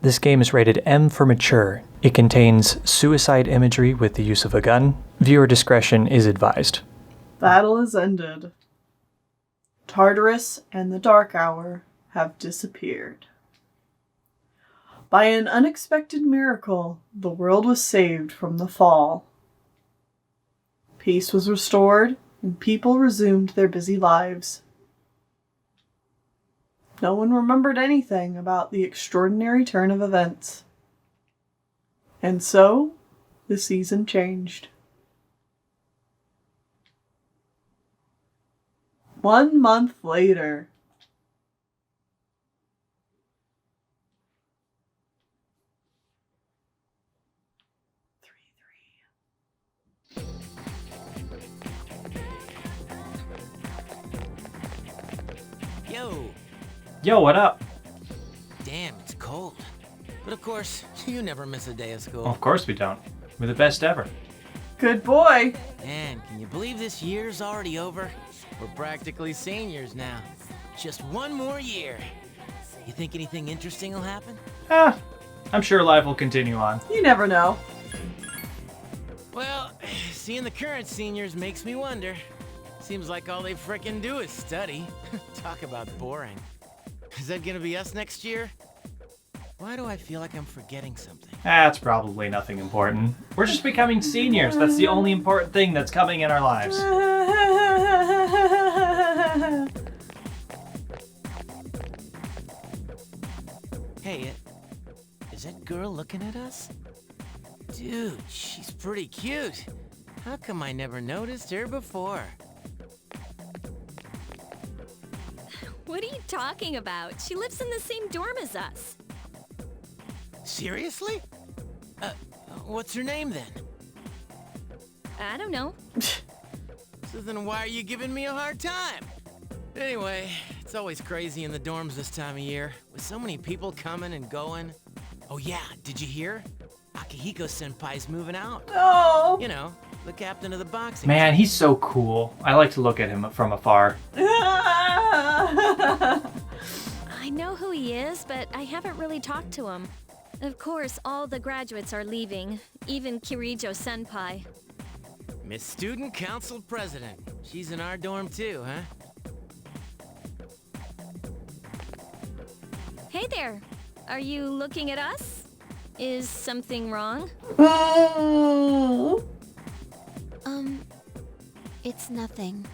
This game is rated M for mature. It contains suicide imagery with the use of a gun. Viewer discretion is advised. Battle is ended. Tartarus and the Dark Hour have disappeared. By an unexpected miracle, the world was saved from the fall. Peace was restored, and people resumed their busy lives. No one remembered anything about the extraordinary turn of events. And so, the season changed. 1 month later. Yo, what up? Damn, it's cold. But of course, you never miss a day of school. Of course we don't. We're the best ever. Good boy. Man, can you believe this year's already over? We're practically seniors now. Just one more year. You think anything interesting will happen? I'm sure life will continue on. You never know. Well, seeing the current seniors makes me wonder. Seems like all they frickin' do is study. Talk about boring. Is that gonna be us next year? Why do I feel like I'm forgetting something? That's probably nothing important. We're just becoming seniors. That's the only important thing that's coming in our lives. Hey, is that girl looking at us? Dude, she's pretty cute. How come I never noticed her before? What are you talking about? She lives in the same dorm as us. Seriously? What's her name then? I don't know. So then why are you giving me a hard time? Anyway, it's always crazy in the dorms this time of year, with so many people coming and going. Oh yeah, did you hear? Akihiko-senpai's moving out. No. You know, the captain of the boxing Man, team. he's so cool. I like to look at him from afar. I know who he is, but I haven't really talked to him. Of course, all the graduates are leaving, even Kirijo-senpai. Miss Student Council President. She's in our dorm too, huh? Hey there! Are you looking at us? Is something wrong? It's nothing.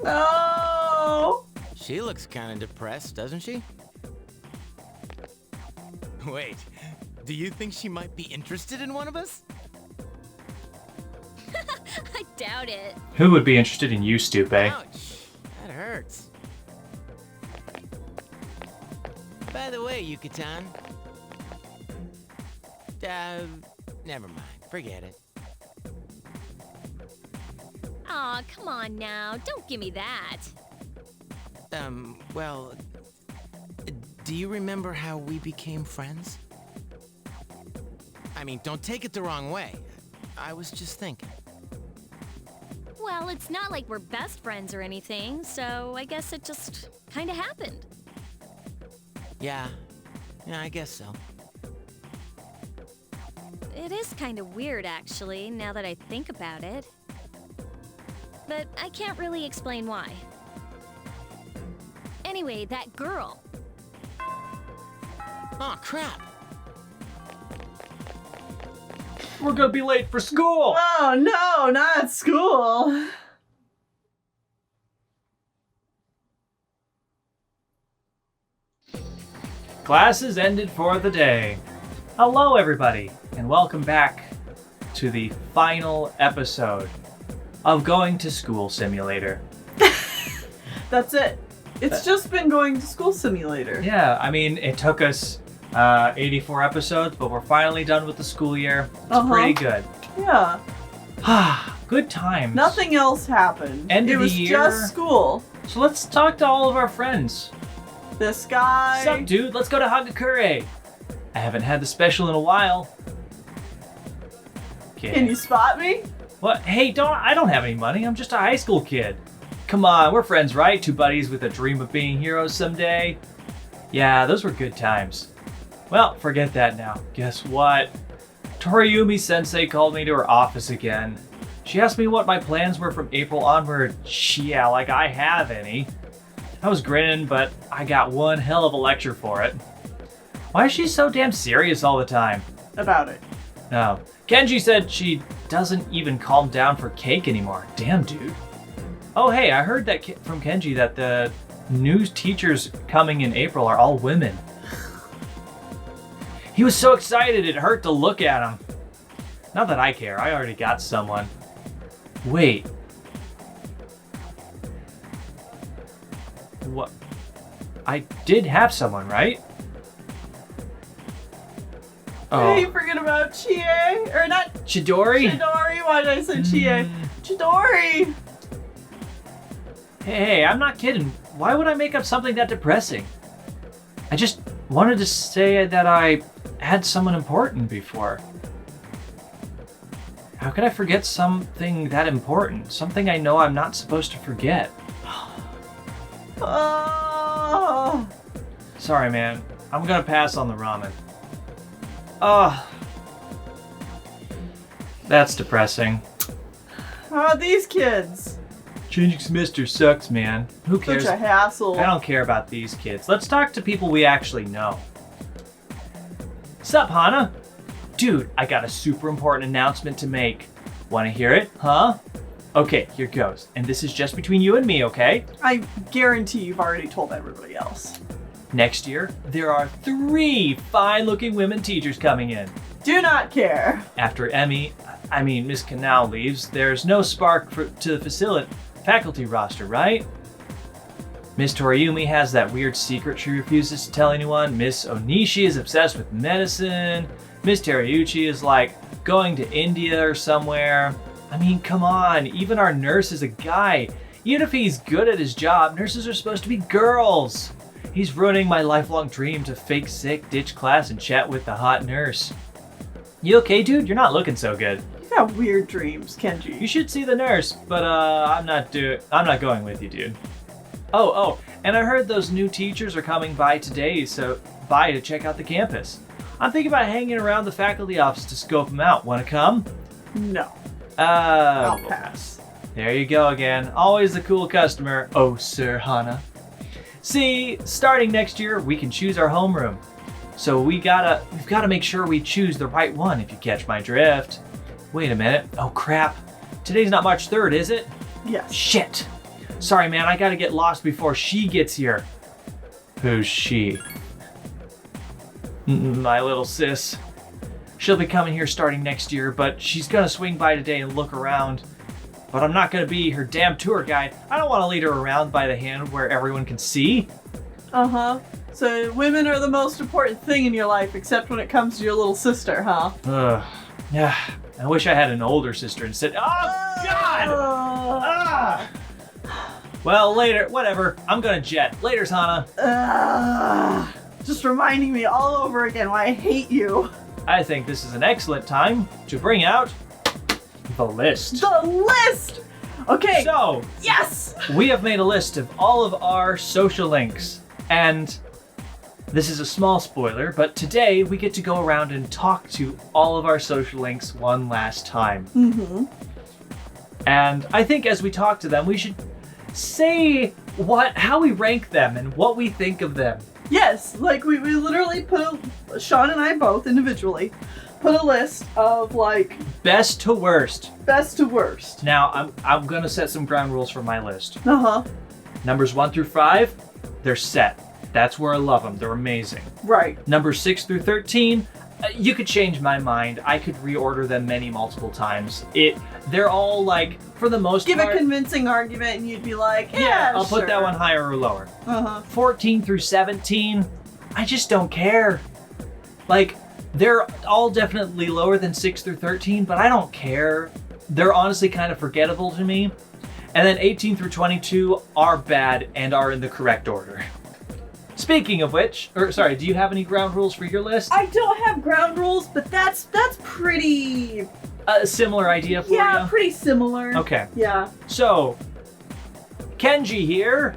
No. She looks kind of depressed, doesn't she? Wait, do you think she might be interested in one of us? I doubt it. Who would be interested in you, Stupe? Ouch, that hurts. By the way, Yucatan. Never mind, forget it. Aw, come on now. Don't give me that. Well, do you remember how we became friends? I mean, don't take it the wrong way. I was just thinking. Well, it's not like we're best friends or anything, so I guess it just kind of happened. Yeah, I guess so. It is kind of weird, actually, now that I think about it. But I can't really explain why. Anyway, that girl. Oh, crap. We're gonna be late for school! Oh no, not school. Classes ended for the day. Hello, everybody, and welcome back to the final episode of Going to School Simulator. That's it. It's just been Going to School Simulator. Yeah, I mean, it took us 84 episodes, but we're finally done with the school year. It's pretty good. Yeah. Good times. Nothing else happened. End it of the was year. just school. So let's talk to all of our friends. This guy. Sup, dude? Let's go to Hagakure. I haven't had the special in a while. Okay. Can you spot me? What? Hey, I don't have any money. I'm just a high school kid. Come on, we're friends, right? Two buddies with a dream of being heroes someday. Yeah, those were good times. Well, forget that now. Guess what? Toriumi-sensei called me to her office again. She asked me what my plans were from April onward. Yeah, like I have any. I was grinning, but I got one hell of a lecture for it. Why is she so damn serious all the time? About it. No. Kenji said she doesn't even calm down for cake anymore. Damn, dude. Oh, hey, I heard that from Kenji that the new teachers coming in April are all women. He was so excited it hurt to look at him. Not that I care, I already got someone. Wait. What? I did have someone, right? Oh. Hey, forget about Chie. Or not Chidori? Chidori. Why did I say Chie? Chidori. Hey, I'm not kidding. Why would I make up something that depressing? I just wanted to say that I had someone important before. How could I forget something that important? Something I know I'm not supposed to forget. Oh. Sorry, man. I'm gonna pass on the ramen. Oh. That's depressing. How are these kids? Changing semester sucks, man. Who cares? Such a hassle. I don't care about these kids. Let's talk to people we actually know. Sup, Hana? Dude, I got a super important announcement to make. Wanna hear it? Huh? Okay, here goes. And this is just between you and me, okay? I guarantee you've already told everybody else. Next year, there are 3 fine-looking women teachers coming in. Do not care. After Miss Canal leaves, there's no spark to the faculty roster, right? Miss Toriumi has that weird secret she refuses to tell anyone. Miss Onishi is obsessed with medicine. Miss Teriyuchi is like going to India or somewhere. I mean, come on, even our nurse is a guy. Even if he's good at his job, nurses are supposed to be girls. He's ruining my lifelong dream to fake sick, ditch class, and chat with the hot nurse. You okay, dude? You're not looking so good. You got weird dreams, Kenji. You should see the nurse, but I'm not going with you, dude. Oh, and I heard those new teachers are coming by today, so by to check out the campus. I'm thinking about hanging around the faculty office to scope them out. Wanna come? No. I'll pass. There you go again. Always the cool customer. Oh, Sir Hana. See, starting next year, we can choose our homeroom. So we've gotta make sure we choose the right one, if you catch my drift. Wait a minute. Oh crap. Today's not March 3rd, is it? Yes. Shit. Sorry, man. I gotta get lost before she gets here. Who's she? My little sis. She'll be coming here starting next year, but she's gonna swing by today and look around. But I'm not gonna be her damn tour guide. I don't want to lead her around by the hand where everyone can see. Uh-huh. So women are the most important thing in your life, except when it comes to your little sister, huh? Yeah. I wish I had an older sister instead. Oh, God! Well, later. Whatever. I'm gonna jet. Later, Hana. Just reminding me all over again why I hate you. I think this is an excellent time to bring out the list. The list! Okay. So, yes! We have made a list of all of our social links. And this is a small spoiler, but today we get to go around and talk to all of our social links one last time. Mm-hmm. And I think as we talk to them, we should say how we rank them and what we think of them. Yes, like we literally Sean and I both individually put a list of like best to worst. Best to worst. Now I'm gonna set some ground rules for my list. Uh-huh. Numbers 1 through 5, they're set. That's where I love them. They're amazing. Right. Numbers 6 through 13, you could change my mind. I could reorder them multiple times. They're all like, for the most part. Give a convincing argument and you'd be like, yeah, I'll sure. put that one higher or lower. Uh-huh. 14 through 17, I just don't care. Like, they're all definitely lower than 6 through 13, but I don't care. They're honestly kind of forgettable to me. And then 18 through 22 are bad and are in the correct order. Speaking of which, do you have any ground rules for your list? I don't have ground rules, but that's pretty... A similar idea for you? Yeah, pretty similar. Okay. Yeah. So, Kenji here.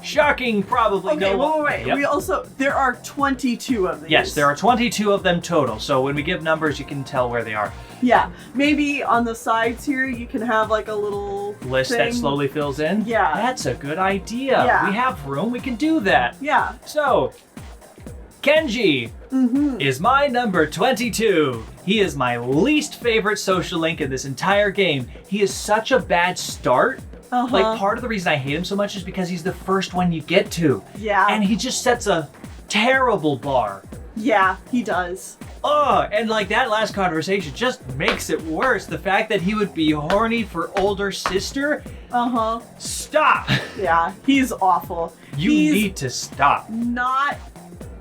Shocking, probably Okay, no. wait. Yep. We also, there are 22 of these. Yes, there are 22 of them total. So when we give numbers, you can tell where they are. Yeah, maybe on the sides here you can have like a little List thing. that slowly fills in? Yeah. That's a good idea. Yeah. We have room, we can do that. Yeah. So, Kenji is my number 22. He is my least favorite social link in this entire game. He is such a bad start. Like, part of the reason I hate him so much is because he's the first one you get to. Yeah. And he just sets a terrible bar. Yeah, he does. Oh, and like that last conversation just makes it worse. The fact that he would be horny for older sister. Stop. Yeah, he's awful. You need to stop. Not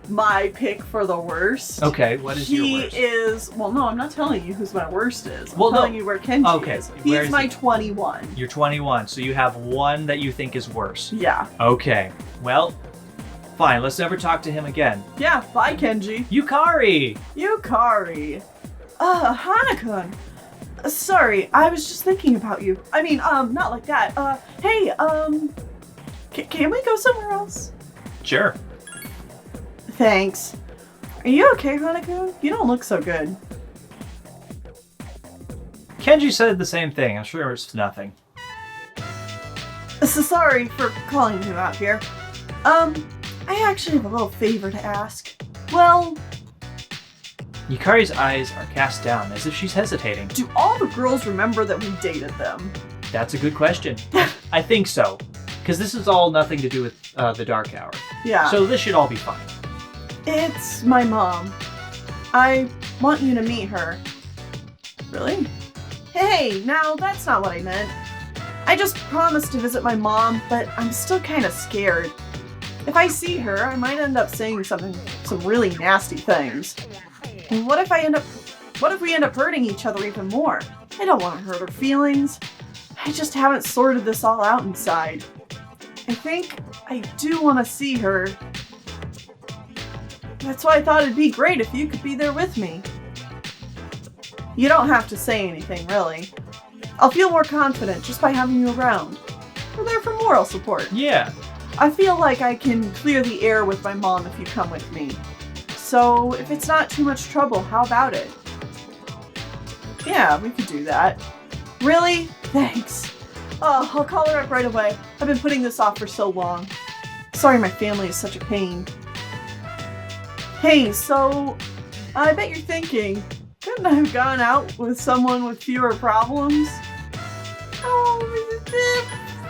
my pick for the worst. Okay, what is your worst? He is, well, no, I'm not telling you who's my worst is. I'm Well, no. telling you where Kenji Okay, is. where He's is my he? 21. You're 21, so you have one that you think is worse. Yeah. Okay, well, fine, let's never talk to him again. Yeah, bye, Kenji. Yukari! Yukari. Hanakun. Sorry, I was just thinking about you. I mean, not like that. Hey, can we go somewhere else? Sure. Thanks. Are you okay, Hanakun? You don't look so good. Kenji said the same thing. I'm sure it's nothing. So sorry for calling you out here. I actually have a little favor to ask. Well, Yukari's eyes are cast down as if she's hesitating. do all the girls remember that we dated them? That's a good question. I think so. Because this is all nothing to do with the Dark Hour. Yeah. So this should all be fine. It's my mom. I want you to meet her. Really? Hey, now that's not what I meant. I just promised to visit my mom, but I'm still kind of scared. If I see her, I might end up saying some really nasty things. And what if we end up hurting each other even more? I don't want to hurt her feelings. I just haven't sorted this all out inside. I think I do want to see her. That's why I thought it'd be great if you could be there with me. You don't have to say anything, really. I'll feel more confident just by having you around. We're there for moral support. Yeah. I feel like I can clear the air with my mom if you come with me. So, if it's not too much trouble, how about it? Yeah, we could do that. Really? Thanks. Oh, I'll call her up right away. I've been putting this off for so long. Sorry my family is such a pain. Hey, so, I bet you're thinking, couldn't I have gone out with someone with fewer problems?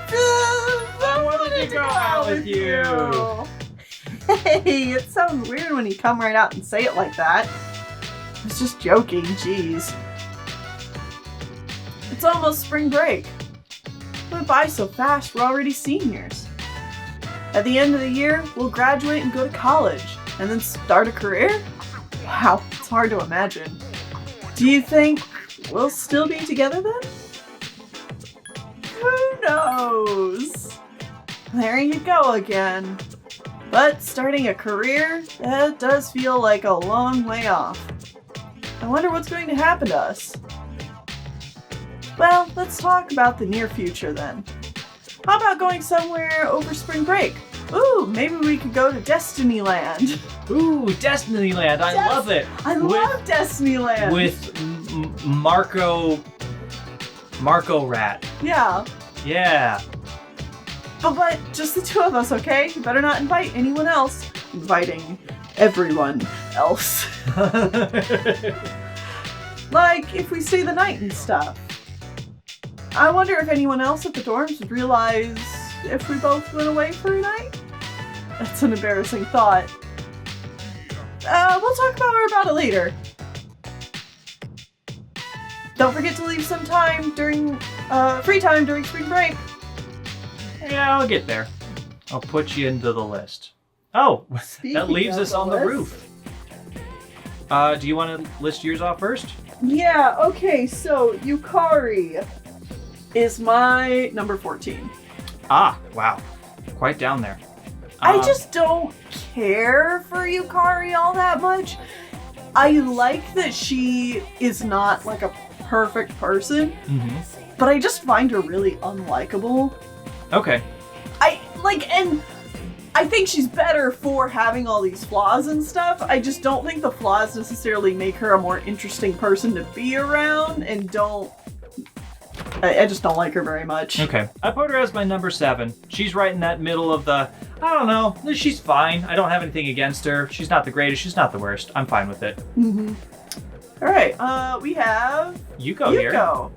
I wanted to go out with you. Hey, it sounds weird when you come right out and say it like that. I was just joking, jeez. It's almost spring break. It went by so fast, we're already seniors. At the end of the year, we'll graduate and go to college, and then start a career? Wow, it's hard to imagine. Do you think we'll still be together then? Who knows? There you go again. But starting a career, that does feel like a long way off. I wonder what's going to happen to us. Well, let's talk about the near future then. How about going somewhere over spring break? Ooh, maybe we could go to Destinyland. Ooh, Destinyland. I love it. I love Destinyland. With Marco Rat. Yeah. Yeah. But just the two of us, okay? You better not invite anyone else. Inviting everyone else. Like, if we stay the night and stuff. I wonder if anyone else at the dorms would realize if we both went away for a night? That's an embarrassing thought. We'll talk about it later. Don't forget to leave some time during, free time during spring break. Yeah, I'll get there. I'll put you into the list. Oh, Speaking that leaves of us the on the list. roof. Do you want to list yours off first? Yeah, okay, so Yukari is my number 14. Ah, wow. Quite down there. I just don't care for Yukari all that much. I like that she is not like a perfect person, but I just find her really unlikable. Okay. And I think she's better for having all these flaws and stuff. I just don't think the flaws necessarily make her a more interesting person to be around, and I just don't like her very much. Okay. I put her as my number 7. She's right in that middle of the, I don't know, she's fine. I don't have anything against her. She's not the greatest. She's not the worst. I'm fine with it. Mm-hmm. All right. We have Yuko here. Yuko.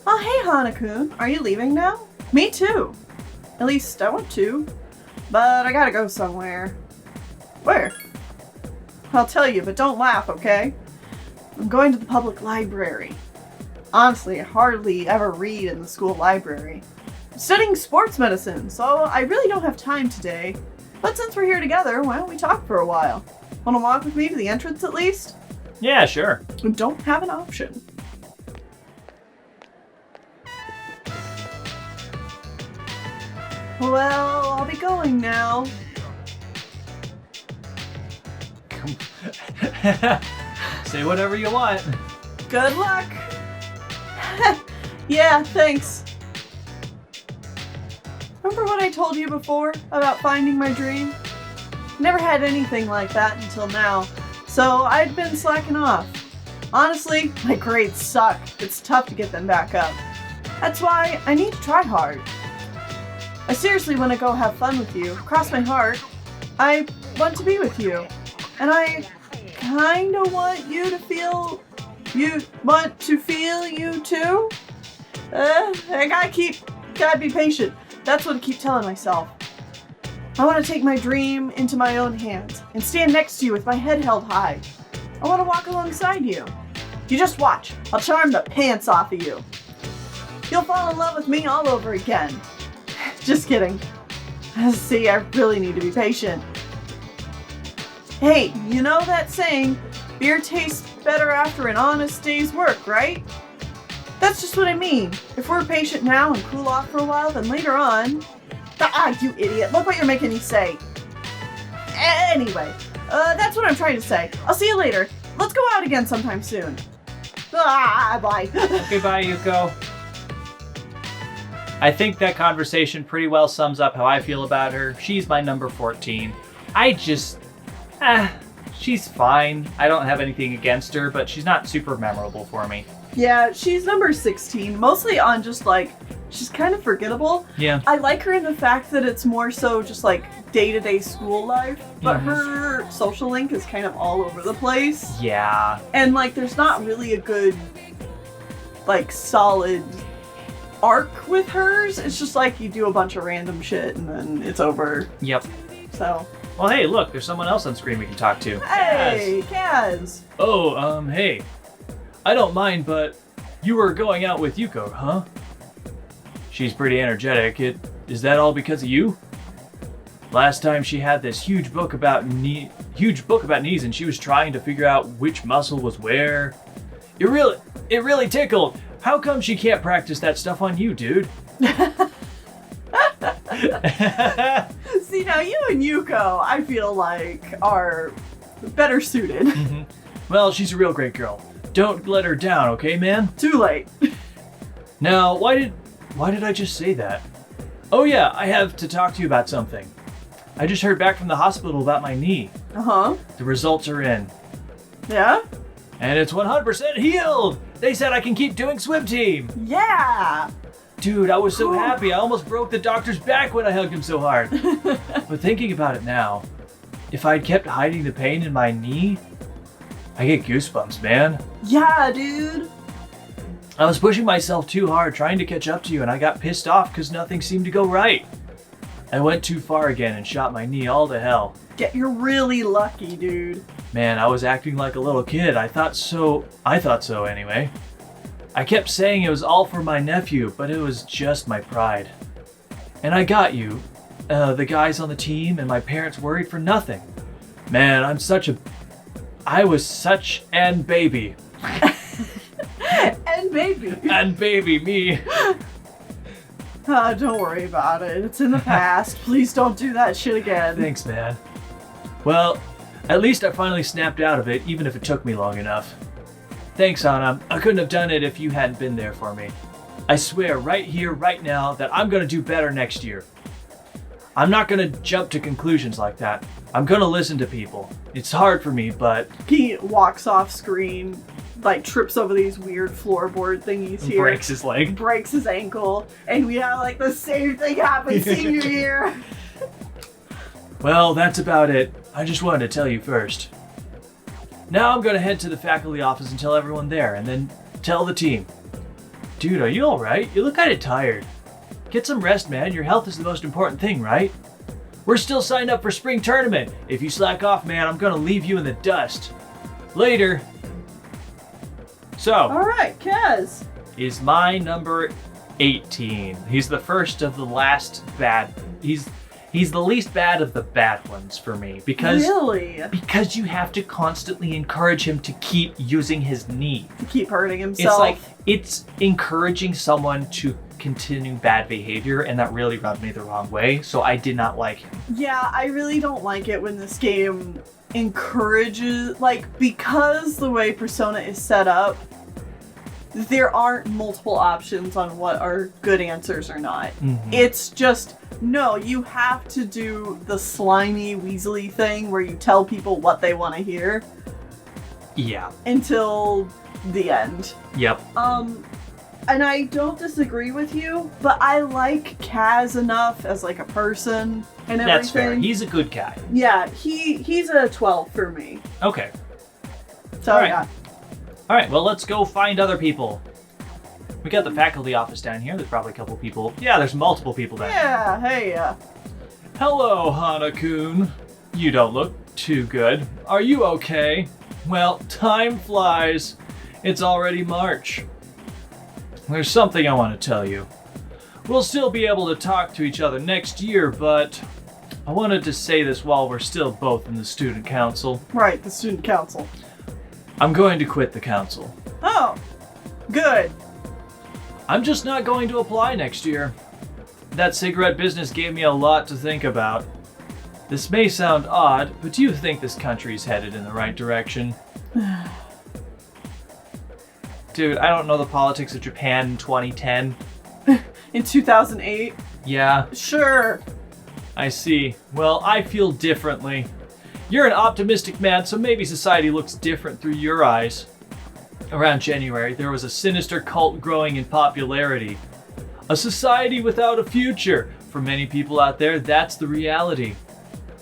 Oh, hey, Hana-kun. Are you leaving now? Me too. At least I want to. But I gotta go somewhere. Where? I'll tell you, but don't laugh, okay? I'm going to the public library. Honestly, I hardly ever read in the school library. I'm studying sports medicine, so I really don't have time today. But since we're here together, why don't we talk for a while? Want to walk with me to the entrance at least? Yeah, sure. We don't have an option. Well, I'll be going now. Say whatever you want. Good luck. Yeah, thanks. Remember what I told you before about finding my dream? Never had anything like that until now, so I'd been slacking off. Honestly, my grades suck. It's tough to get them back up. That's why I need to try hard. I seriously want to go have fun with you. Cross my heart. I want to be with you. And I kinda want you to feel you too? I gotta be patient. That's what I keep telling myself. I want to take my dream into my own hands and stand next to you with my head held high. I want to walk alongside you. You just watch. I'll charm the pants off of you. You'll fall in love with me all over again. Just kidding. See, I really need to be patient. Hey, you know that saying, beer tastes better after an honest day's work, right? That's just what I mean. If we're patient now and cool off for a while, then later on... Ah, you idiot. Look what you're making me say. Anyway, that's what I'm trying to say. I'll see you later. Let's go out again sometime soon. Bye. Okay, bye, Yuko. I think that conversation pretty well sums up how I feel about her. She's my number 14. She's fine. I don't have anything against her, but she's not super memorable for me. Yeah, she's number 16, mostly on just like, she's kind of forgettable. Yeah. I like her in the fact that it's more so just like day-to-day school life, but her social link is kind of all over the place. Yeah. And like, there's not really a good, like, solid arc with hers. It's just like you do a bunch of random shit and then it's over. Yep. So. Well, hey, look, there's someone else on screen we can talk to. Hey, Kaz. Oh, hey. I don't mind, but you were going out with Yuko, huh? She's pretty energetic. Is that all because of you? Last time she had this huge book about knees, and she was trying to figure out which muscle was where. It really tickled. How come she can't practice that stuff on you, dude? See, now you and Yuko, I feel like, are better suited. Mm-hmm. Well, she's a real great girl. Don't let her down, okay, man? Too late. Now, why did I just say that? Oh yeah, I have to talk to you about something. I just heard back from the hospital about my knee. Uh-huh. The results are in. Yeah? And it's 100% healed! They said I can keep doing swim team! Yeah! Dude, I was so happy. I almost broke the doctor's back when I hugged him so hard. But thinking about it now, if I'd kept hiding the pain in my knee, I get goosebumps, man. Yeah, dude. I was pushing myself too hard trying to catch up to you, and I got pissed off because nothing seemed to go right. I went too far again and shot my knee all to hell. You're really lucky, dude. Man, I was acting like a little kid. I thought so anyway. I kept saying it was all for my nephew, but it was just my pride. And I got you, the guys on the team, and my parents worried for nothing. Man, I was such an baby. And baby. And baby, me. Don't worry about it. It's in the past. Please don't do that shit again. Thanks, man. Well, at least I finally snapped out of it, even if it took me long enough. Thanks, Anna. I couldn't have done it if you hadn't been there for me. I swear right here, right now, that I'm gonna do better next year. I'm not gonna jump to conclusions like that. I'm gonna listen to people. It's hard for me, but... He walks off screen, like trips over these weird floorboard thingies here. Breaks his leg. Breaks his ankle. And we have like the same thing happen senior year. Well, that's about it. I just wanted to tell you first. Now I'm gonna head to the faculty office and tell everyone there, and then tell the team. Dude, are you alright? You look kinda tired. Get some rest, man. Your health is the most important thing, right? We're still signed up for spring tournament. If you slack off, man, I'm gonna leave you in the dust. Later. So, Alright, Kaz. is my number 18. He's the first of the last bad. He's the least bad of the bad ones for me because you have to constantly encourage him to keep using his knee. To keep hurting himself. It's like it's encouraging someone to continue bad behavior, and that really rubbed me the wrong way, so I did not like him. Yeah, I really don't like it when this game encourages, like, because the way Persona is set up, there aren't multiple options on what are good answers or not. Mm-hmm. It's just, no, you have to do the slimy, weaselly thing where you tell people what they want to hear. Yeah. Until the end. Yep. And I don't disagree with you, but I like Kaz enough as like a person and everything. That's fair. He's a good guy. Yeah, he's a 12 for me. Okay. So All right. yeah. All right, well, let's go find other people. We got the faculty office down here. There's probably a couple people. Yeah, there's multiple people down here. Yeah, hey. Hello, Hana-kun. You don't look too good. Are you okay? Well, time flies. It's already March. There's something I want to tell you. We'll still be able to talk to each other next year, but I wanted to say this while we're still both in the student council. Right, the student council. I'm going to quit the council. Oh, good. I'm just not going to apply next year. That cigarette business gave me a lot to think about. This may sound odd, but do you think this country's headed in the right direction? Dude, I don't know the politics of Japan in 2010. In 2008? Yeah, Sure. I see. Well, I feel differently. You're an optimistic man, so maybe society looks different through your eyes. Around January, there was a sinister cult growing in popularity. A society without a future. For many people out there, that's the reality.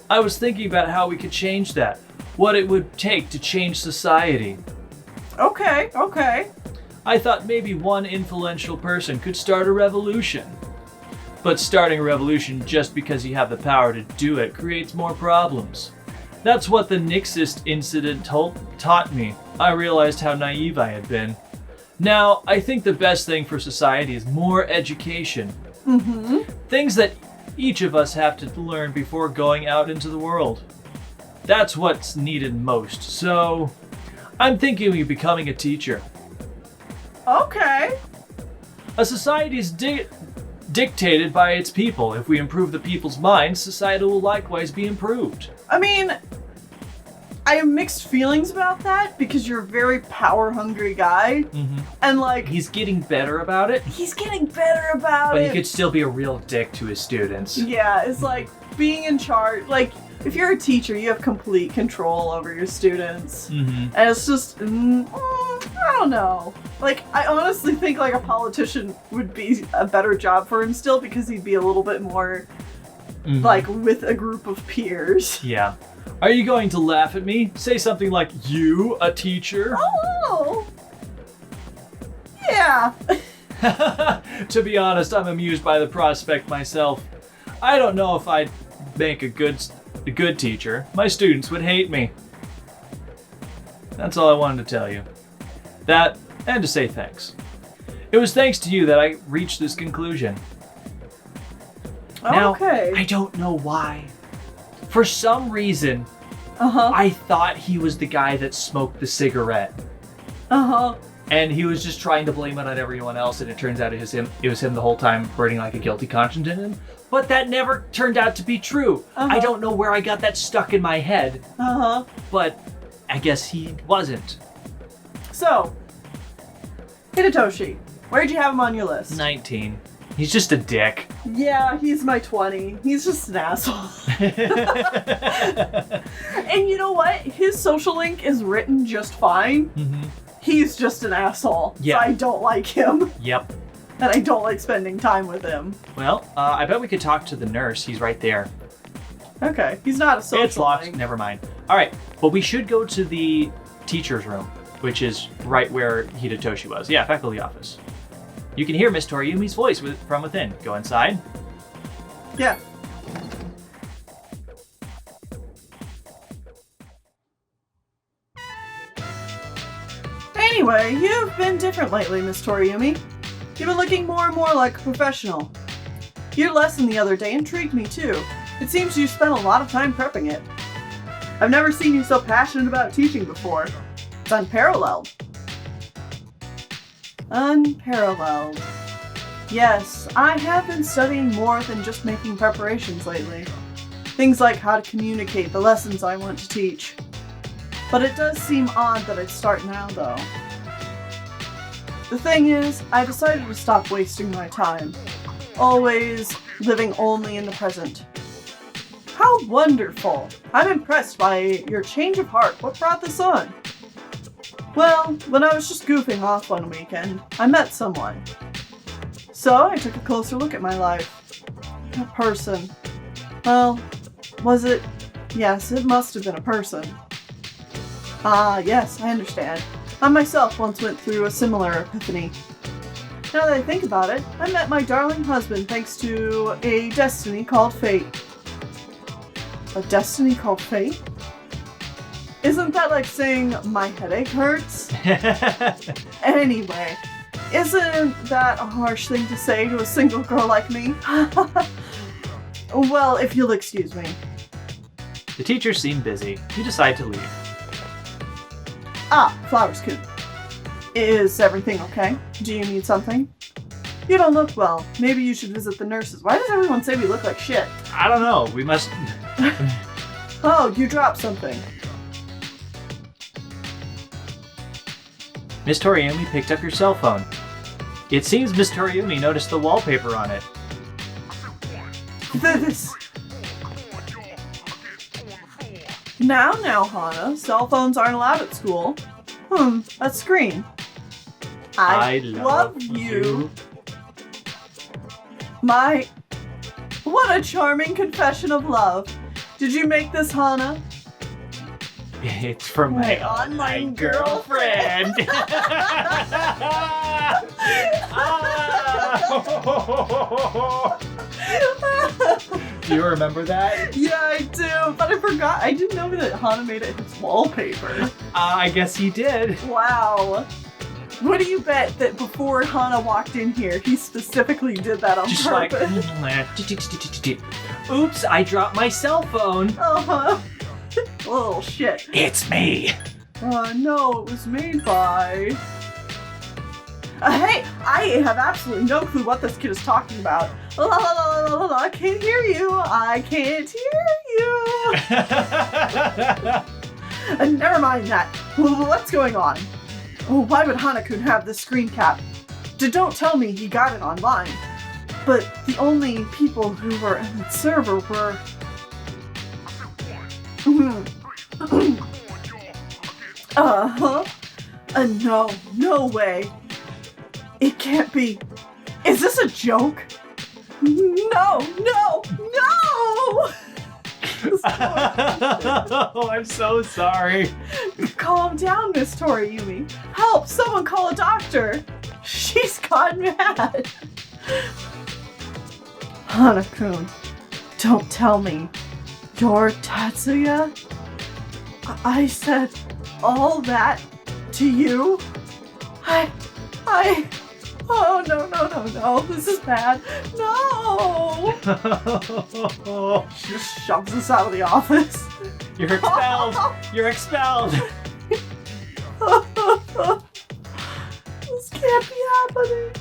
I was thinking about how we could change that. What it would take to change society. Okay. I thought maybe one influential person could start a revolution. But starting a revolution just because you have the power to do it creates more problems. That's what the Nixist incident taught me. I realized how naive I had been. Now, I think the best thing for society is more education. Mm-hmm. Things that each of us have to learn before going out into the world. That's what's needed most, so I'm thinking of becoming a teacher. Okay. A society is dictated by its people. If we improve the people's minds, society will likewise be improved. I mean, I have mixed feelings about that because you're a very power-hungry guy. Mm-hmm. And like... He's getting better about it. He's getting better about But it. he could still be a real dick to his students. Yeah, it's like being in charge. Like, if you're a teacher, you have complete control over your students. Mm-hmm. And it's just, I don't know. Like, I honestly think like a politician would be a better job for him still because he'd be a little bit more like with a group of peers. Yeah. Are you going to laugh at me? Say something like, you, a teacher? Oh! Yeah. To be honest, I'm amused by the prospect myself. I don't know if I'd make a good teacher. My students would hate me. That's all I wanted to tell you. That, and to say thanks. It was thanks to you that I reached this conclusion. Now, Okay. I don't know why. For some reason, Uh-huh. I thought he was the guy that smoked the cigarette. Uh-huh. And he was just trying to blame it on everyone else, and it turns out it was him the whole time, burning like a guilty conscience in him. But that never turned out to be true. Uh-huh. I don't know where I got that stuck in my head, Uh-huh. but I guess he wasn't. So, Hidetoshi, where'd you have him on your list? 19. He's just a dick. Yeah, he's my 20. He's just an asshole. And you know what? His social link is written just fine. Mm-hmm. He's just an asshole. Yeah. So I don't like him. Yep. And I don't like spending time with him. Well, I bet we could talk to the nurse. He's right there. Okay, he's not a social It's locked. link. Never mind. All right, but we should go to the teacher's room, which is right where Hidetoshi was. Yeah, faculty office. You can hear Miss Toriumi's voice from within. Go inside. Yeah. Anyway, you've been different lately, Miss Toriumi. You've been looking more and more like a professional. Your lesson the other day intrigued me too. It seems you spent a lot of time prepping it. I've never seen you so passionate about teaching before. It's unparalleled. Unparalleled. Yes, I have been studying more than just making preparations lately. Things like how to communicate the lessons I want to teach. But it does seem odd that I'd start now, though. The thing is, I decided to stop wasting my time. Always living only in the present. How wonderful! I'm impressed by your change of heart. What brought this on? Well, when I was just goofing off one weekend, I met someone. So I took a closer look at my life. A person. Well, was it? Yes, it must have been a person. Ah, yes, I understand. I myself once went through a similar epiphany. Now that I think about it, I met my darling husband thanks to a destiny called fate. A destiny called fate? Isn't that like saying my headache hurts? Anyway, isn't that a harsh thing to say to a single girl like me? Well, if you'll excuse me. The teachers seem busy. You decide to leave. Ah, Flowers-kun. Is everything okay? Do you need something? You don't look well. Maybe you should visit the nurses. Why does everyone say we look like shit? I don't know. We must... Oh, you dropped something. Miss Toriumi picked up your cell phone. It seems Miss Toriumi noticed the wallpaper on it. This. Now, Hana, cell phones aren't allowed at school. A screen. I love you. What a charming confession of love. Did you make this, Hana? It's from my online girlfriend. Do you remember that? Yeah, I do, but I forgot. I didn't know that Hana made it his wallpaper. I guess he did. Wow. What do you bet that before Hana walked in here, he specifically did that on Just purpose? like, oops, I dropped my cell phone. Uh-huh. Little shit. It's me. No, it was made by... hey, I have absolutely no clue what this kid is talking about. La la la la la la, I can't hear you. I can't hear you. Never mind that. What's going on? Oh, why would Hana-kun have this screen cap? Don't tell me he got it online. But the only people who were in the server were... Uh-huh. No way. It can't be. Is this a joke? No! Oh, I'm so sorry. Calm down, Miss Toriumi. Help! Someone call a doctor! She's gone mad! Hana-kun, don't tell me. You're Tatsuya? I said all that to you? Oh, no. This is bad. No! She just shoves us out of the office. You're expelled. You're expelled. This can't be happening.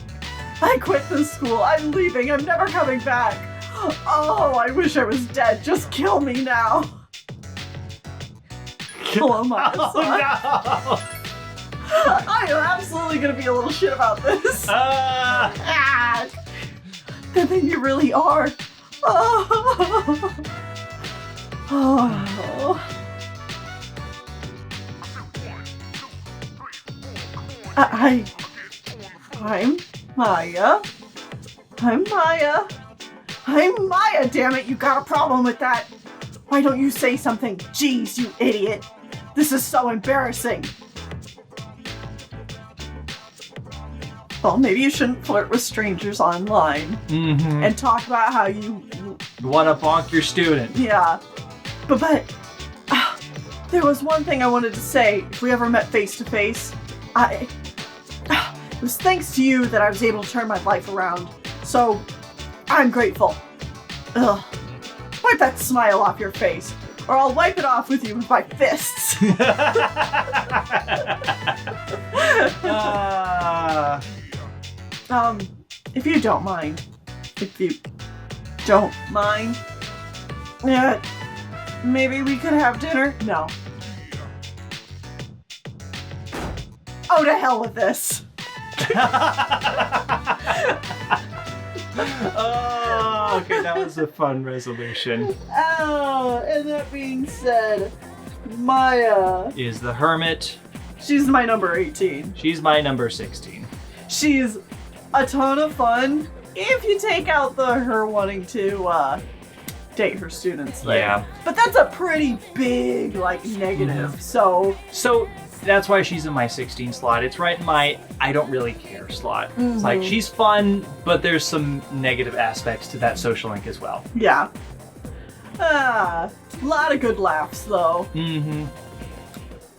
I quit this school. I'm leaving. I'm never coming back. Oh, I wish I was dead. Just kill me now. Kill him, Oh, no. I am absolutely gonna be a little shit about this. than you really are. Oh. Oh. I'm Maya. I'm Maya. I'm Maya, damn it, you got a problem with that. Why don't you say something? Jeez, you idiot. This is so embarrassing. Well, maybe you shouldn't flirt with strangers online and talk about how you want to bonk your student. Yeah. But there was one thing I wanted to say. If we ever met face to face, it was thanks to you that I was able to turn my life around. So, I'm grateful. Ugh. Wipe that smile off your face, or I'll wipe it off with you with my fists. If you don't mind. Yeah, maybe we could have dinner? No. Oh, to hell with this. Oh, okay, that was a fun resolution. Oh, and that being said, Maya is the hermit. She's my number 18. She's my number 16. She's a ton of fun if you take out her wanting to date her students thing. Yeah. But that's a pretty big, negative, So that's why she's in my 16 slot. It's right in my I don't really care slot. It's like, she's fun, but there's some negative aspects to that social link as well. Yeah. A lot of good laughs, though.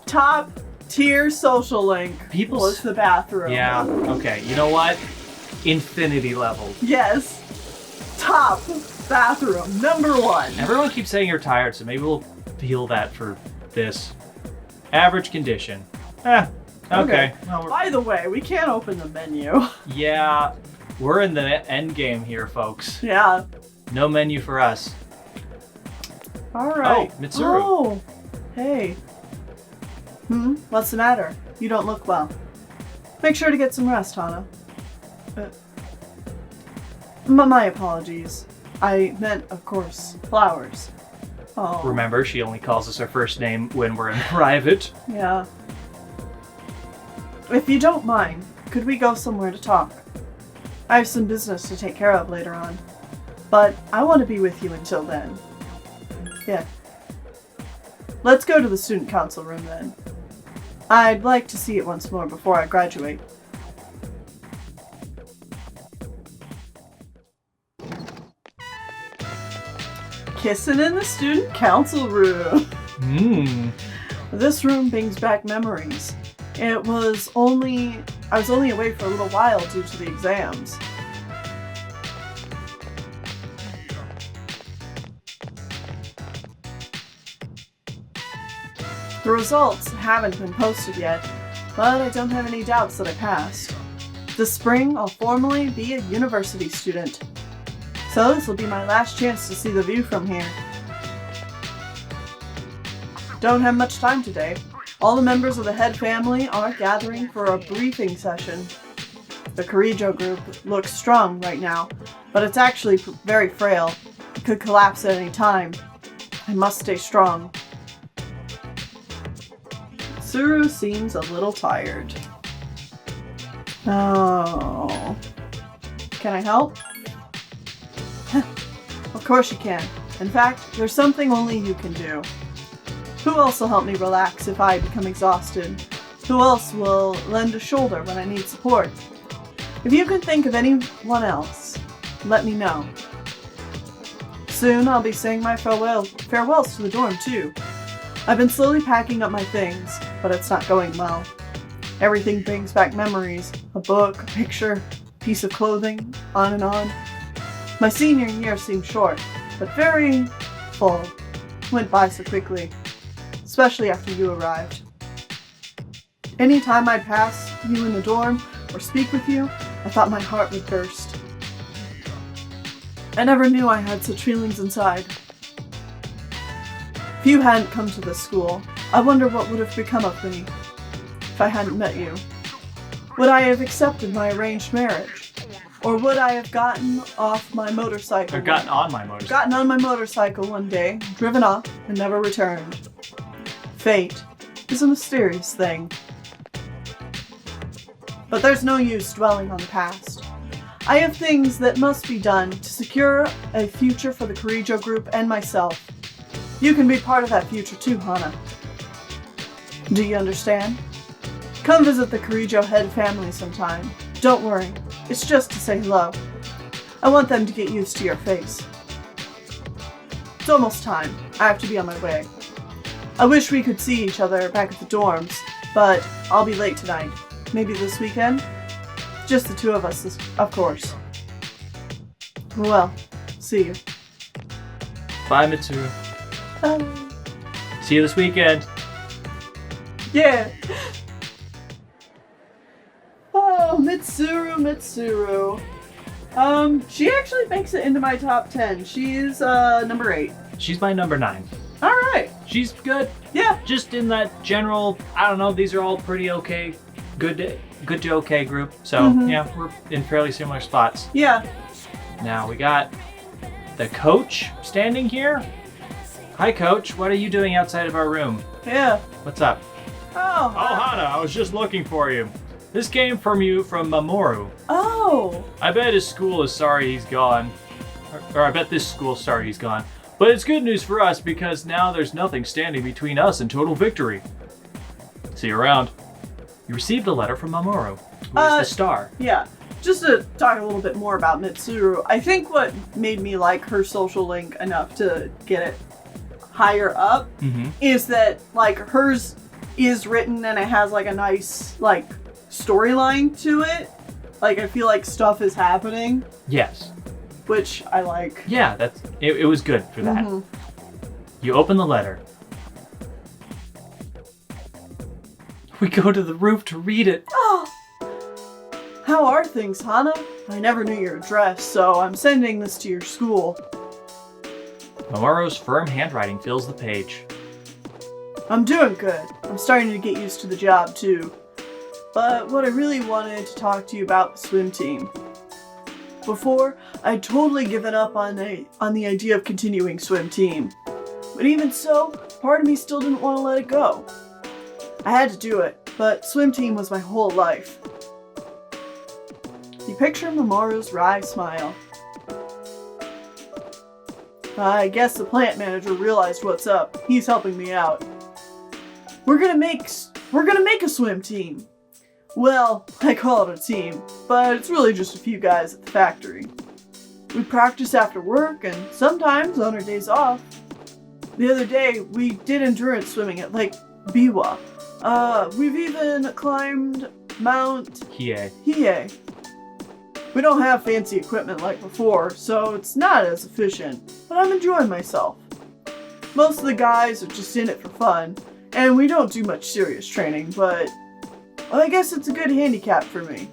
Top tier social link was the bathroom. Yeah, okay. You know what? Infinity level. Yes. Top bathroom, number 1. Everyone keeps saying you're tired, so maybe we'll feel that for this. Average condition. Okay. Well, by the way, we can't open the menu. Yeah, we're in the end game here, folks. Yeah. No menu for us. Alright. Oh, Mitsuru. Oh, hey. What's the matter? You don't look well. Make sure to get some rest, Hana. My apologies. I meant, of course, flowers. Oh. Remember, she only calls us our first name when we're in private. Yeah. If you don't mind, could we go somewhere to talk? I have some business to take care of later on. But I want to be with you until then. Yeah. Let's go to the student council room then. I'd like to see it once more before I graduate. Kissing in the student council room. This room brings back memories. I was only away for a little while due to the exams. The results haven't been posted yet, but I don't have any doubts that I passed. This spring, I'll formally be a university student. So this will be my last chance to see the view from here. Don't have much time today. All the members of the head family are gathering for a briefing session. The Kirijo group looks strong right now, but it's actually very frail. It could collapse at any time. I must stay strong. Tsuru seems a little tired. Oh. Can I help? Of course you can. In fact, there's something only you can do. Who else will help me relax if I become exhausted? Who else will lend a shoulder when I need support? If you can think of anyone else, let me know. Soon I'll be saying my farewells to the dorm too. I've been slowly packing up my things, but it's not going well. Everything brings back memories. A book, a picture, a piece of clothing, on and on. My senior year seemed short, but very full. Went by so quickly, especially after you arrived. Anytime I'd pass you in the dorm or speak with you, I thought my heart would burst. I never knew I had such feelings inside. If you hadn't come to this school, I wonder what would have become of me if I hadn't met you. Would I have accepted my arranged marriage? Or would I have gotten off my motorcycle? Or gotten on my motorcycle. Gotten on my motorcycle one day, driven off, and never returned. Fate is a mysterious thing. But there's no use dwelling on the past. I have things that must be done to secure a future for the Kirijo group and myself. You can be part of that future too, Hana. Do you understand? Come visit the Kirijo head family sometime. Don't worry, it's just to say hello. I want them to get used to your face. It's almost time. I have to be on my way. I wish we could see each other back at the dorms, but I'll be late tonight. Maybe this weekend? Just the two of us, of course. Well, see you. Bye, Mitsuru. See you this weekend. Yeah. Oh, Mitsuru. She actually makes it into my top 10. She's number 8. She's my number 9. All right. She's good. Yeah. Just in that general, I don't know, these are all pretty okay, good to okay group. So, yeah, we're in fairly similar spots. Yeah. Now we got the coach standing here. Hi, coach. What are you doing outside of our room? Yeah. What's up? Oh. Hana, I was just looking for you. This came from Mamoru. Oh. I bet his school is sorry he's gone. Or I bet this school's sorry he's gone. But it's good news for us because now there's nothing standing between us and total victory. See you around. You received a letter from Mamoru, who is the star. Yeah. Just to talk a little bit more about Mitsuru, I think what made me like her social link enough to get it higher up is that, like, hers is written and it has, like, a nice, like, storyline to it. Like, I feel like stuff is happening. Yes. Which I like. Yeah, it was good for that. You open the letter. We go to the roof to read it. Oh! How are things, Hana? I never knew your address, so I'm sending this to your school. Mamoru's firm handwriting fills the page. I'm doing good. I'm starting to get used to the job, too. But what I really wanted to talk to you about the swim team. Before, I'd totally given up on the idea of continuing swim team. But even so, part of me still didn't want to let it go. I had to do it, but swim team was my whole life. You picture Mamoru's wry smile. I guess the plant manager realized what's up. He's helping me out. We're gonna make a swim team. Well, I call it a team, but it's really just a few guys at the factory. We practice after work and sometimes on our days off. The other day, we did endurance swimming at Lake Biwa. We've even climbed Mount Hiei. We don't have fancy equipment like before, so it's not as efficient, but I'm enjoying myself. Most of the guys are just in it for fun, and we don't do much serious training, but I guess it's a good handicap for me.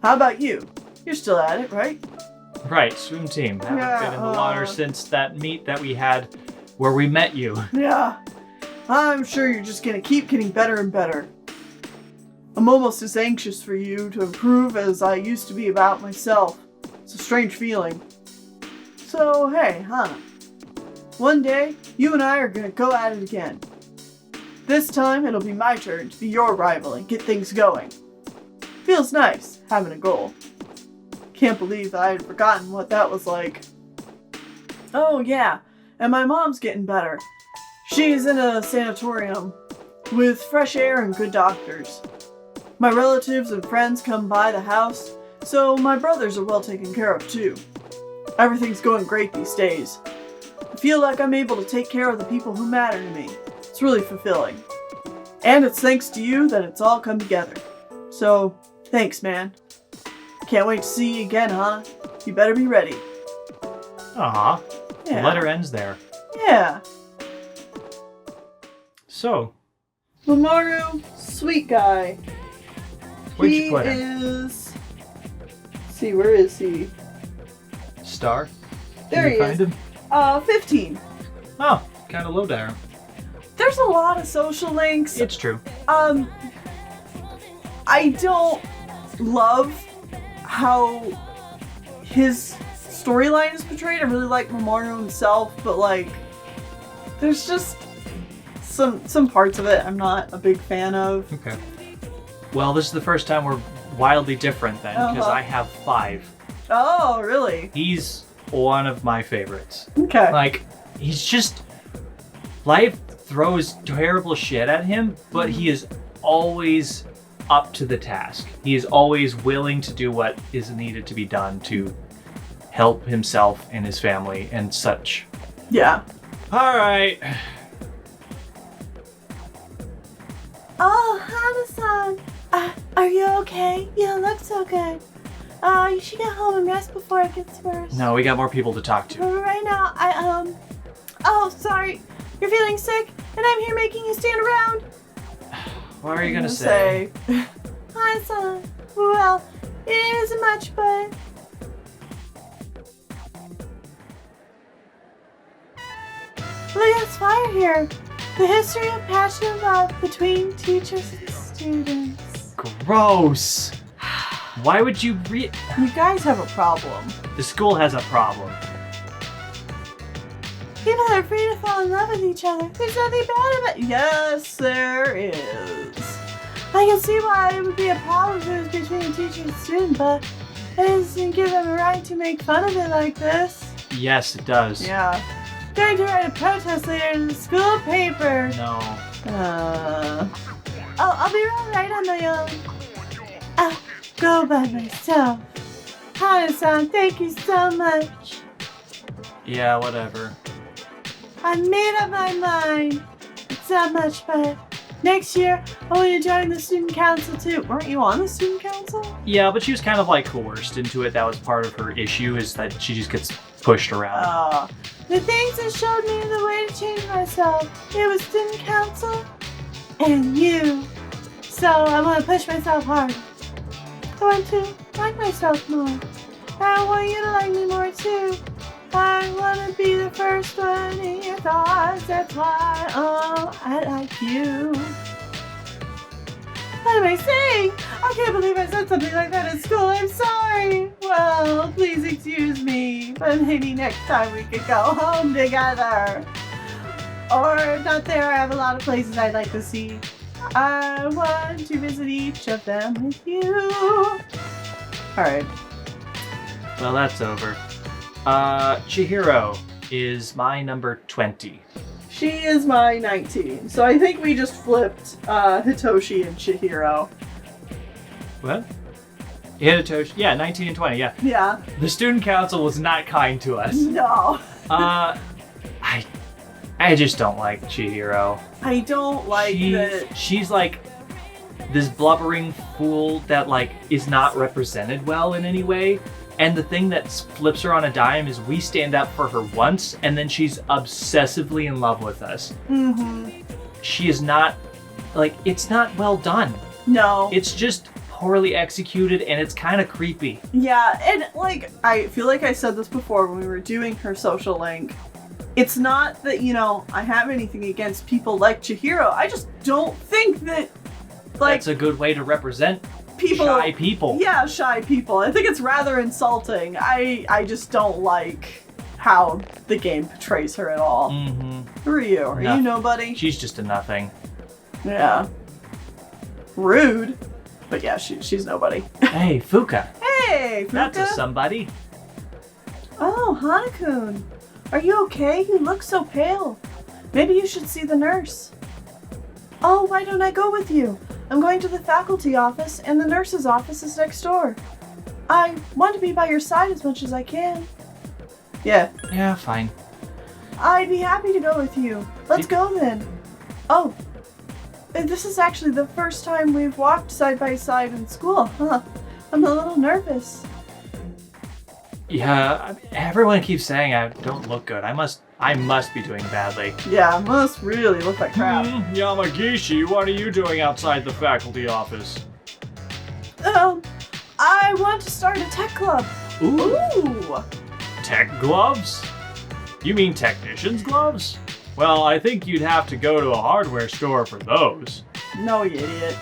How about you? You're still at it, right? Right, swim team. Haven't been in the water since that meet that we had where we met you. Yeah. I'm sure you're just gonna keep getting better and better. I'm almost as anxious for you to improve as I used to be about myself. It's a strange feeling. So, hey, Hana. One day, you and I are gonna go at it again. This time, it'll be my turn to be your rival and get things going. Feels nice, having a goal. Can't believe that I had forgotten what that was like. Oh yeah, and my mom's getting better. She's in a sanatorium with fresh air and good doctors. My relatives and friends come by the house, so my brothers are well taken care of too. Everything's going great these days. I feel like I'm able to take care of the people who matter to me. It's really fulfilling. And it's thanks to you that it's all come together. So, thanks, man. Can't wait to see you again, Hana. You better be ready. Aw. Yeah. The letter ends there. Yeah. So, Mamoru, sweet guy. where'd you put him? Let's see, where is he? Star? There Can he you find is. him? 15. Oh, kind of low down. There's a lot of social links. It's true. I don't love how his storyline is portrayed. I really like Mamoru himself, but like, there's just some parts of it I'm not a big fan of. Okay. Well, this is the first time we're wildly different then, because I have 5. Oh, really? He's one of my favorites. Okay. Like, he's just... Life throws terrible shit at him, but he is always up to the task. He is always willing to do what is needed to be done to help himself and his family and such. Yeah. All right. Oh, Hana-san. Are you okay? You look so good. You should get home and rest before it gets worse. No, we got more people to talk to. Right now, Oh, sorry. You're feeling sick, and I'm here making you stand around. What are you gonna say? Hana-san. Well, it isn't much, but... Look at this flyer here. The history of passionate love between teachers and students. Gross. Why would you You guys have a problem. The school has a problem. People are free to fall in love with each other. There's nothing bad about it. Yes, there is. I can see why it would be a problem if it was between a teacher and student, but it doesn't give them a right to make fun of it like this. Yes, it does. Yeah. Going to write a protest later in the school paper. No. I'll be right on my own. I'll go by myself. Hana-san, thank you so much. Yeah, whatever. I made up my mind. It's not much, but next year I want to join the student council too. Weren't you on the student council? Yeah, but she was kind of like coerced into it. That was part of her issue, is that she just gets pushed around. The things that showed me the way to change myself, it was student council and you. So I want to push myself hard. I want to like myself more. I want you to like me more too. I want to be the first one in your thoughts. That's why, I like you. What am I saying? I can't believe I said something like that at school. I'm sorry. Well, please excuse me. But maybe next time we could go home together. Or if not there, I have a lot of places I'd like to see. I want to visit each of them with you. Alright. Well, that's over. Chihiro is my number 20. She is my 19. So I think we just flipped Hitoshi and Chihiro. What? Hitoshi, yeah, 19 and 20, yeah. Yeah. The student council was not kind to us. No. I just don't like Chihiro. I don't like that. She's like this blubbering fool that like is not represented well in any way. And the thing that flips her on a dime is we stand up for her once and then she's obsessively in love with us. Mm-hmm. She is not, like, it's not well done. No. It's just poorly executed and it's kind of creepy. Yeah, and like, I feel like I said this before when we were doing her social link. It's not that, I have anything against people like Chihiro. I just don't think that, like... That's a good way to represent people, shy people. Yeah, shy people. I think it's rather insulting. I just don't like how the game portrays her at all. Mm-hmm. Who are you? Are you nobody? She's just a nothing. Yeah. Rude. But yeah, she's nobody. Hey, Fuka. Hey, Fuka. That's a somebody. Oh, Hana-kun. Are you okay? You look so pale. Maybe you should see the nurse. Oh, why don't I go with you? I'm going to the faculty office, and the nurse's office is next door. I want to be by your side as much as I can. Yeah. Yeah, fine. I'd be happy to go with you. Let's go then. Oh, this is actually the first time we've walked side by side in school. Huh. I'm a little nervous. Yeah, everyone keeps saying I don't look good. I must be doing badly. Yeah, must really look like crap. Yamagishi, what are you doing outside the faculty office? I want to start a tech club. Ooh. Tech gloves? You mean technician's gloves? Well, I think you'd have to go to a hardware store for those. No, you idiot.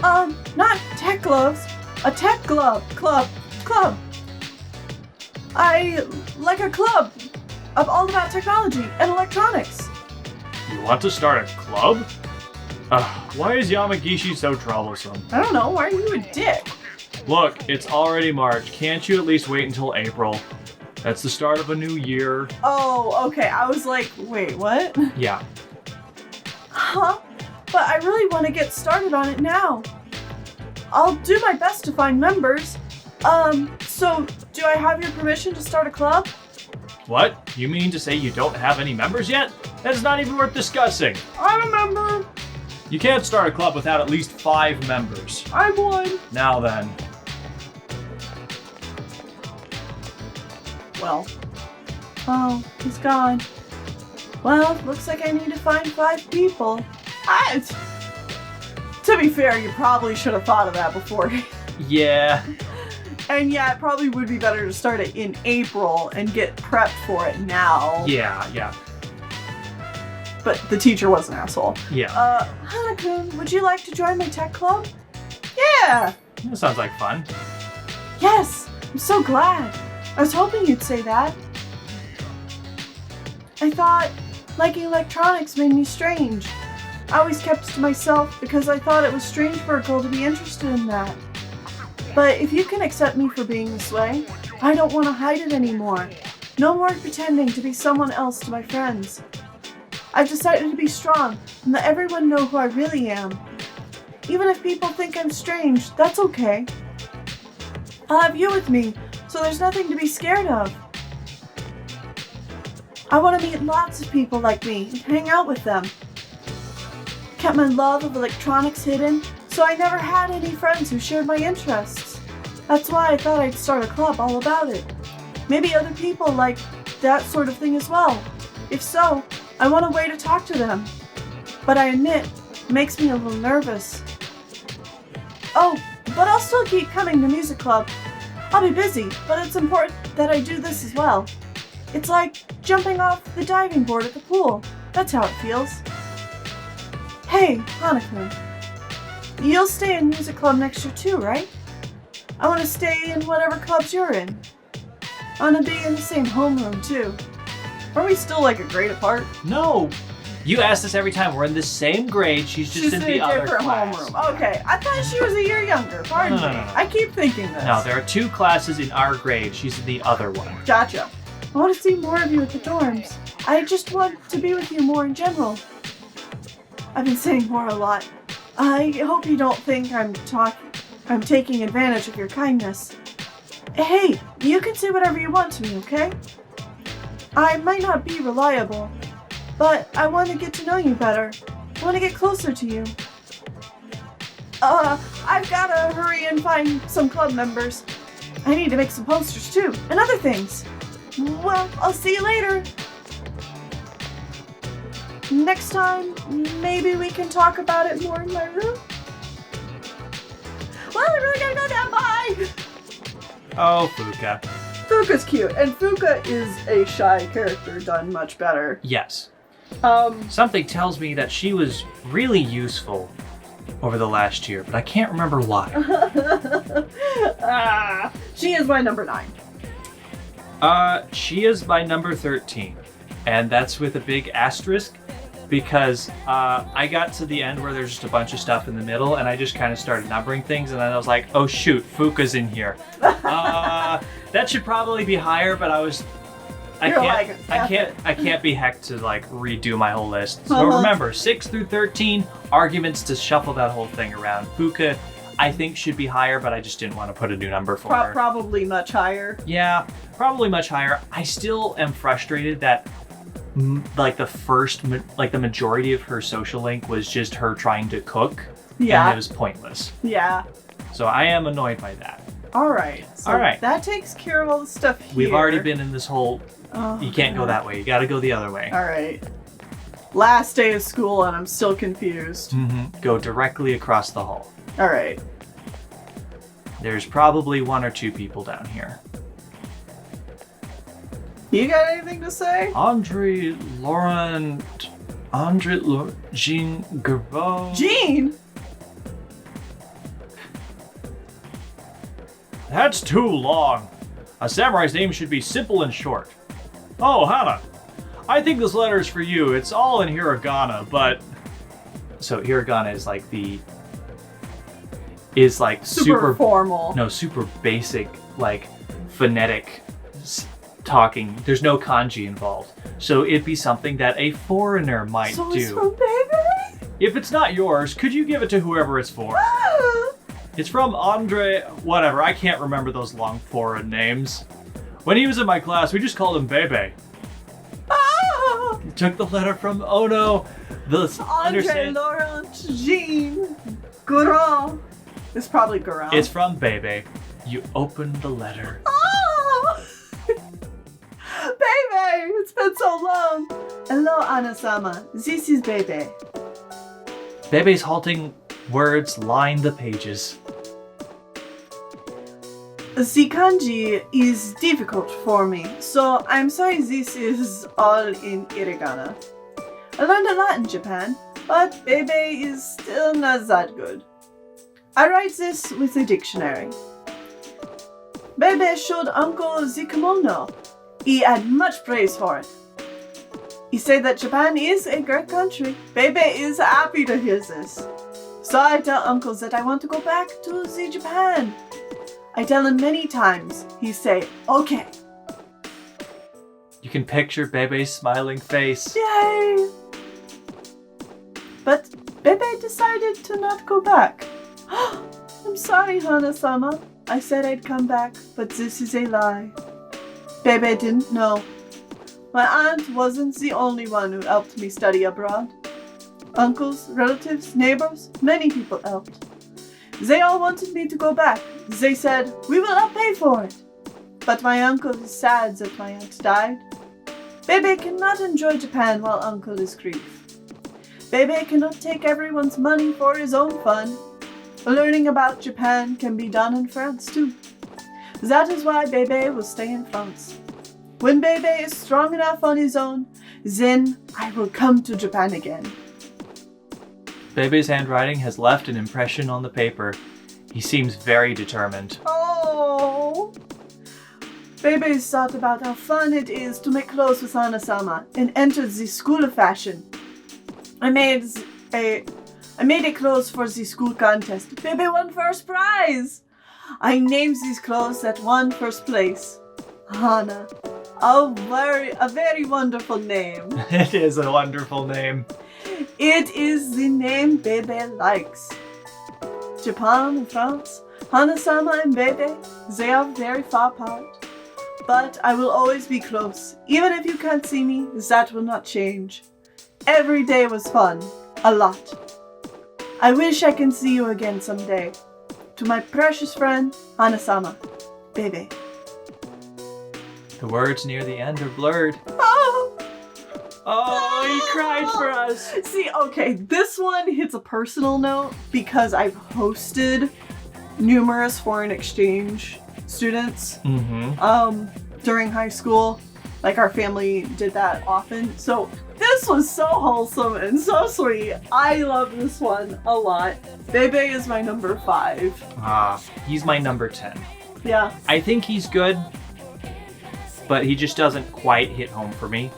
Not tech gloves. A tech glove. Club. I like a club of all about technology and electronics. You want to start a club? Why is Yamagishi so troublesome? I don't know, why are you a dick? Look, it's already March. Can't you at least wait until April? That's the start of a new year. Oh, okay, I was like, wait, what? Yeah. Huh? But I really want to get started on it now. I'll do my best to find members. So do I have your permission to start a club? What? You mean to say you don't have any members yet? That's not even worth discussing. I'm a member. You can't start a club without at least 5 members. I'm one. Now then. Well. Oh, he's gone. Well, looks like I need to find 5 people. To be fair, you probably should have thought of that before. Yeah. And yeah, it probably would be better to start it in April and get prepped for it now. Yeah. But the teacher was an asshole. Yeah. Hana-kun, would you like to join my tech club? Yeah! That sounds like fun. Yes! I'm so glad. I was hoping you'd say that. I thought liking electronics made me strange. I always kept it to myself because I thought it was strange for a girl to be interested in that. But if you can accept me for being this way, I don't want to hide it anymore. No more pretending to be someone else to my friends. I've decided to be strong and let everyone know who I really am. Even if people think I'm strange, that's okay. I'll have you with me, so there's nothing to be scared of. I want to meet lots of people like me and hang out with them. Kept my love of electronics hidden, so I never had any friends who shared my interests. That's why I thought I'd start a club all about it. Maybe other people like that sort of thing as well. If so, I want a way to talk to them. But I admit, it makes me a little nervous. Oh, but I'll still keep coming to music club. I'll be busy, but it's important that I do this as well. It's like jumping off the diving board at the pool. That's how it feels. Hey, Hana-kun. You'll stay in music club next year too, right? I want to stay in whatever clubs you're in. I want to be in the same homeroom too. Are we still like a grade apart? No. You ask this every time. We're in the same grade. She's just in the other different class. homeroom. Okay, I thought she was a year younger. Pardon No. me. I keep thinking this. No, there are 2 classes in our grade. She's in the other one. Gotcha. I want to see more of you at the dorms. I just want to be with you more in general. I've been saying more a lot. I hope you don't think I'm taking advantage of your kindness. Hey, you can say whatever you want to me, okay? I might not be reliable, but I want to get to know you better. I want to get closer to you. I've gotta hurry and find some club members. I need to make some posters too, and other things. Well, I'll see you later. Next time, maybe we can talk about it more in my room. Well, I really gotta go now. Bye! Oh, Fuka. Fuka's cute, and Fuka is a shy character done much better. Yes. Um, Something tells me that she was really useful over the last year, but I can't remember why. She is my number 9. She is my number 13, and that's with a big asterisk because I got to the end where there's just a bunch of stuff in the middle, and I just kind of started numbering things, and then I was like, oh shoot, Fuka's in here. That should probably be higher, but I can't be hecked to like redo my whole list. So remember, 6 through 13 arguments to shuffle that whole thing around. Fuka, I think should be higher, but I just didn't want to put a new number for her. Probably much higher. Yeah, probably much higher. I still am frustrated that the majority of her social link was just her trying to cook. Yeah. And it was pointless. Yeah. So I am annoyed by that. Alright. So Alright. that takes care of all the stuff here. We've already been in this whole, you can't go God. that way. You gotta go the other way. Alright. Last day of school and I'm still confused. Mm-hmm. Go directly across the hall. Alright. There's probably 1 or 2 people down here. You got anything to say? Jean Gerbeau. Jean? That's too long. A samurai's name should be simple and short. Oh, Hana, I think this letter is for you. It's all in hiragana, but... So hiragana is like super formal. No, super basic, like phonetic talking. There's no kanji involved. So it'd be something that a foreigner might so do. It's from Baby? If it's not yours, could you give it to whoever it's for? It's from Andre, whatever, I can't remember those long foreign names. When he was in my class, we just called him Bebe. He took the letter from Ono. Andre, Laurent, Jean, Gourand. It's probably Gourand. It's from Bebe. You open the letter. Bebe, it's been so long. Hello, Anna-sama. This is Bebe. Bebe's halting words line the pages. The kanji is difficult for me, so I'm sorry this is all in hiragana. I learned a lot in Japan, but Bebe is still not that good. I write this with a dictionary. Bebe showed Uncle the kimono. He had much praise for it. He said that Japan is a great country. Bebe is happy to hear this. So I tell Uncle that I want to go back to the Japan. I tell him many times. He say, okay. You can picture Bebe's smiling face. Yay! But Bebe decided to not go back. I'm sorry, Hana-sama. I said I'd come back, but this is a lie. Bebe didn't know. My aunt wasn't the only one who helped me study abroad. Uncles, relatives, neighbors, many people helped. They all wanted me to go back. They said, we will not pay for it. But my uncle is sad that my aunt died. Bebe cannot enjoy Japan while uncle is grief. Bebe cannot take everyone's money for his own fun. Learning about Japan can be done in France too. That is why Bebe will stay in France. When Bebe is strong enough on his own, then I will come to Japan again. Bebe's handwriting has left an impression on the paper. He seems very determined. Oh! Bebe's thought about how fun it is to make clothes with Hana-sama and entered the school of fashion. I made a clothes for the school contest. Bebe won first prize! I named these clothes that won first place. Hana. A very wonderful name. It is a wonderful name. It is the name Bebe likes. Japan and France, Hana-sama and Bebe, they are very far apart. But I will always be close. Even if you can't see me, that will not change. Every day was fun. A lot. I wish I can see you again someday. To my precious friend, Hana-sama, Bebe. The words near the end are blurred. Oh! Oh, he cried for us. See, okay, this one hits a personal note because I've hosted numerous foreign exchange students during high school. Like, our family did that often. So this was so wholesome and so sweet. I love this one a lot. Bebe is my number 5. He's my number 10. Yeah. I think he's good, but he just doesn't quite hit home for me.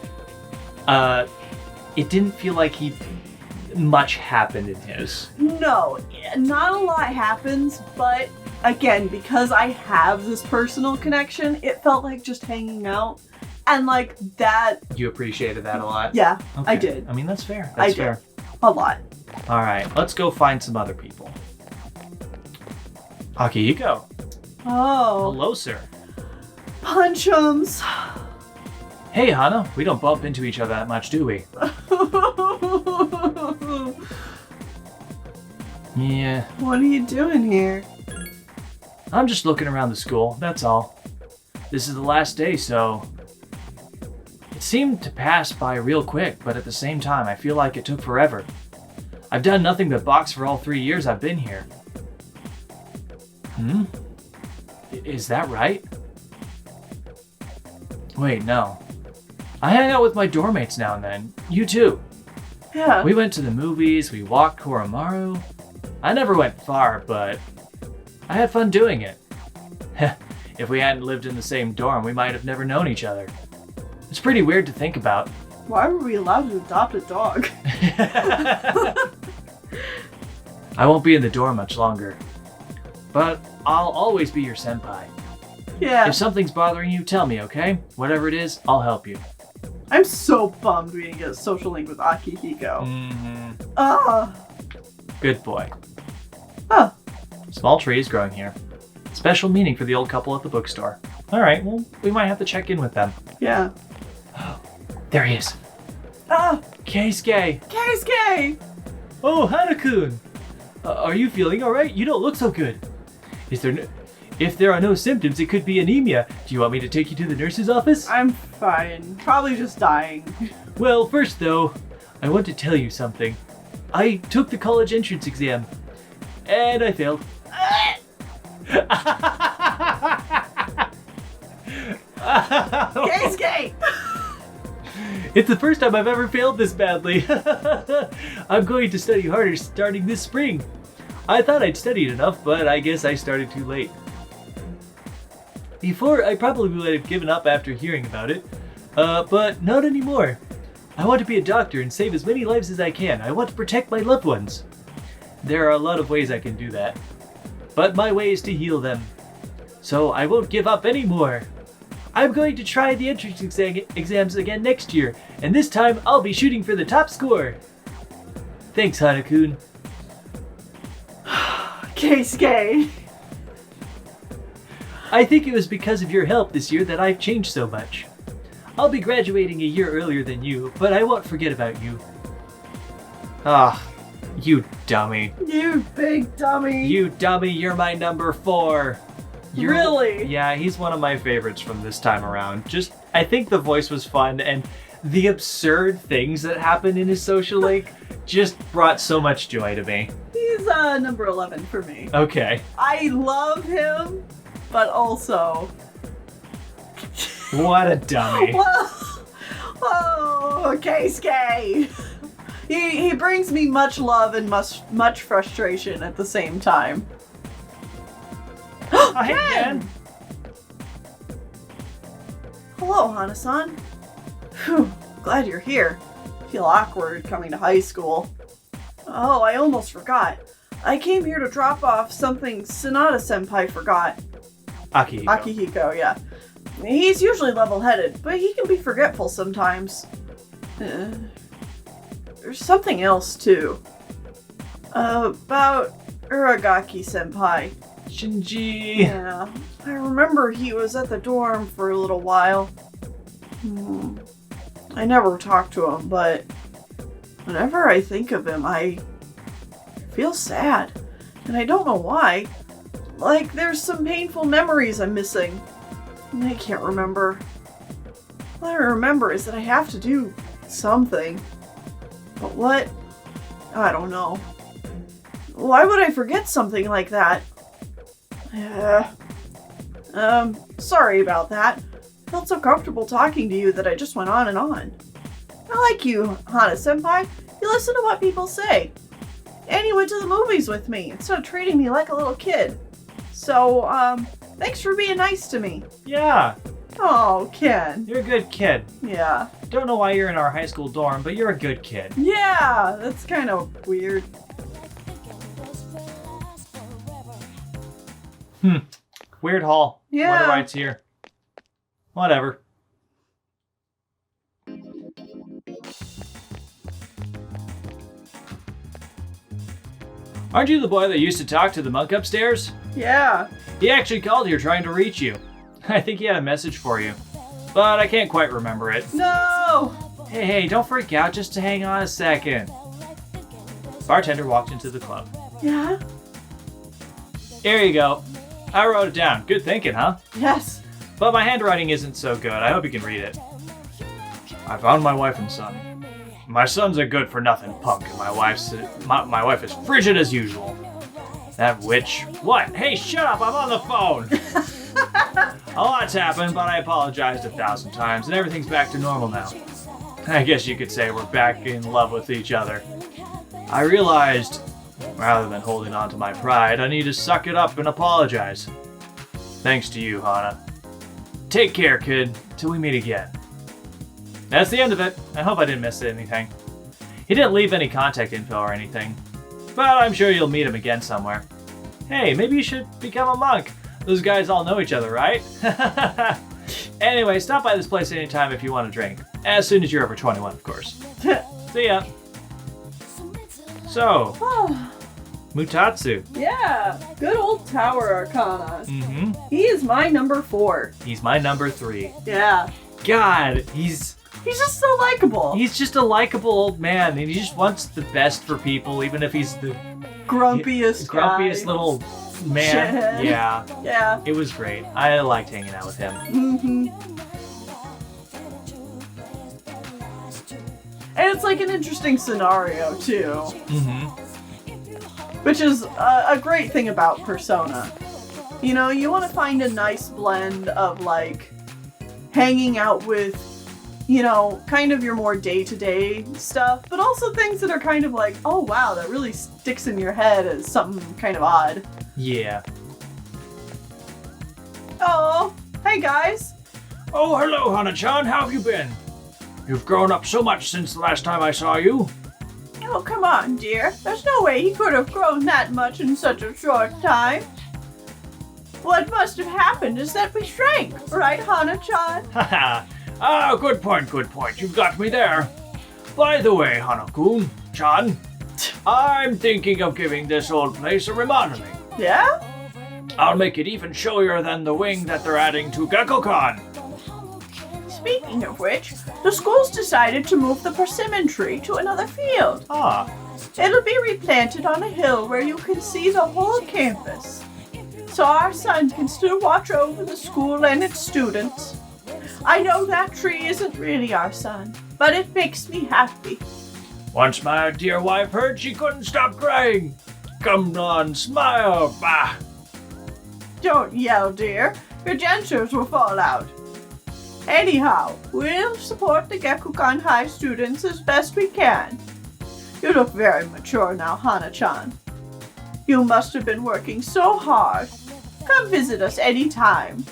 It didn't feel like much happened in his. No, not a lot happens, but again, because I have this personal connection, it felt like just hanging out. And like that. You appreciated that a lot? Yeah, okay. I did. I mean, that's fair. I did. A lot. All right, let's go find some other people. Akihiko. Oh. Hello, sir. Punchums. Hey, Hana. We don't bump into each other that much, do we? Yeah. What are you doing here? I'm just looking around the school, that's all. This is the last day, so... It seemed to pass by real quick, but at the same time, I feel like it took forever. I've done nothing but box for all 3 years I've been here. Is that right? Wait, no. I hang out with my dorm mates now and then. You too. Yeah. We went to the movies, we walked Koromaru. I never went far, but I had fun doing it. If we hadn't lived in the same dorm, we might have never known each other. It's pretty weird to think about. Why were we allowed to adopt a dog? I won't be in the dorm much longer. But I'll always be your senpai. Yeah. If something's bothering you, tell me, okay? Whatever it is, I'll help you. I'm so bummed we didn't get a social link with Akihiko. Mm-hmm. Good boy. Huh. Small tree is growing here. Special meaning for the old couple at the bookstore. Alright, well, we might have to check in with them. Yeah. There he is. Ah! Keisuke! Keisuke! Oh, Hana-kun! Are you feeling alright? You don't look so good. If there are no symptoms, it could be anemia. Do you want me to take you to the nurse's office? I'm fine. Probably just dying. Well, first though, I want to tell you something. I took the college entrance exam, and I failed. Keisuke! It's the first time I've ever failed this badly. I'm going to study harder starting this spring. I thought I'd studied enough, but I guess I started too late. Before, I probably would have given up after hearing about it, but not anymore. I want to be a doctor and save as many lives as I can. I want to protect my loved ones. There are a lot of ways I can do that, but my way is to heal them. So I won't give up anymore. I'm going to try the entrance exams again next year, and this time I'll be shooting for the top score. Thanks, Hana-kun. Keisuke! I think it was because of your help this year that I've changed so much. I'll be graduating a year earlier than you, but I won't forget about you. Ah, you dummy. You big dummy! You dummy, you're my number 4. Really? Yeah, he's one of my favorites from this time around. I think the voice was fun, and the absurd things that happened in his social link just brought so much joy to me. He's number 11 for me. Okay. I love him, but also... What a dummy. Oh, Keisuke! He brings me much love and much frustration at the same time. Oh, hey, Ken! Hello, Hana-san. Phew, glad you're here. Feel awkward coming to high school. Oh, I almost forgot. I came here to drop off something Sanada-senpai forgot. Akihiko. Akihiko, yeah. He's usually level-headed, but he can be forgetful sometimes. There's something else, too. About Uragaki-senpai. Shinji. Yeah, I remember he was at the dorm for a little while. I never talked to him, but whenever I think of him, I feel sad. And I don't know why. Like, there's some painful memories I'm missing. And I can't remember. All I remember is that I have to do something. But what? I don't know. Why would I forget something like that? Sorry about that. I felt so comfortable talking to you that I just went on and on. I like you, Hana-senpai. You listen to what people say. And you went to the movies with me instead of treating me like a little kid. So, thanks for being nice to me. Yeah. Oh, Ken. You're a good kid. Yeah. Don't know why you're in our high school dorm, but you're a good kid. Yeah, that's kind of weird. Weird hall. Yeah. Wonder why it's here. Whatever. Aren't you the boy that used to talk to the monk upstairs? Yeah. He actually called here trying to reach you. I think he had a message for you, but I can't quite remember it. No! Hey, don't freak out, just to hang on a second. Bartender walked into the club. Yeah? Here you go. I wrote it down. Good thinking, huh? Yes. But my handwriting isn't so good. I hope you can read it. I found my wife and son. My son's a good-for-nothing punk, and my wife is frigid as usual. That witch... What? Hey, shut up! I'm on the phone! A lot's happened, but I apologized 1,000 times, and everything's back to normal now. I guess you could say we're back in love with each other. I realized, rather than holding on to my pride, I need to suck it up and apologize. Thanks to you, Hana. Take care, kid, till we meet again. That's the end of it. I hope I didn't miss anything. He didn't leave any contact info or anything, but I'm sure you'll meet him again somewhere. Hey, maybe you should become a monk. Those guys all know each other, right? Anyway, stop by this place anytime if you want a drink. As soon as you're over 21, of course. See ya. So, Mutatsu. Yeah, good old Tower Arcana. Mm-hmm. He is my number 4. He's my number 3. Yeah. God, he's just so likable. He's just a likable old man, and he just wants the best for people, even if he's the grumpiest guy. little man. Shithead. Yeah. Yeah. It was great. I liked hanging out with him. Mm-hmm. And it's like an interesting scenario, too. Mm-hmm. Which is a great thing about Persona. You know, you want to find a nice blend of, like, hanging out with, you know, kind of your more day-to-day stuff, but also things that are kind of like, oh wow, that really sticks in your head as something kind of odd. Yeah. Oh, hey guys. Oh, hello, Hana-chan. How have you been? You've grown up so much since the last time I saw you. Oh, come on, dear. There's no way he could have grown that much in such a short time. What must have happened is that we shrank, right, Hana-chan? Haha. Good point, good point. You've got me there. By the way, Hana-kun-chan, I'm thinking of giving this old place a remodeling. Yeah? I'll make it even showier than the wing that they're adding to Gekko-kan. Speaking of which, the school's decided to move the persimmon tree to another field. Ah, It'll be replanted on a hill where you can see the whole campus. So our son can still watch over the school and its students. I know that tree isn't really our son, but it makes me happy. once my dear wife heard, she couldn't stop crying. Come on, smile, bah. Don't yell, dear. Your dentures will fall out. Anyhow, we'll support the Gekko-kan High students as best we can. You look very mature now, Hana-chan. You must have been working so hard. Come visit us anytime.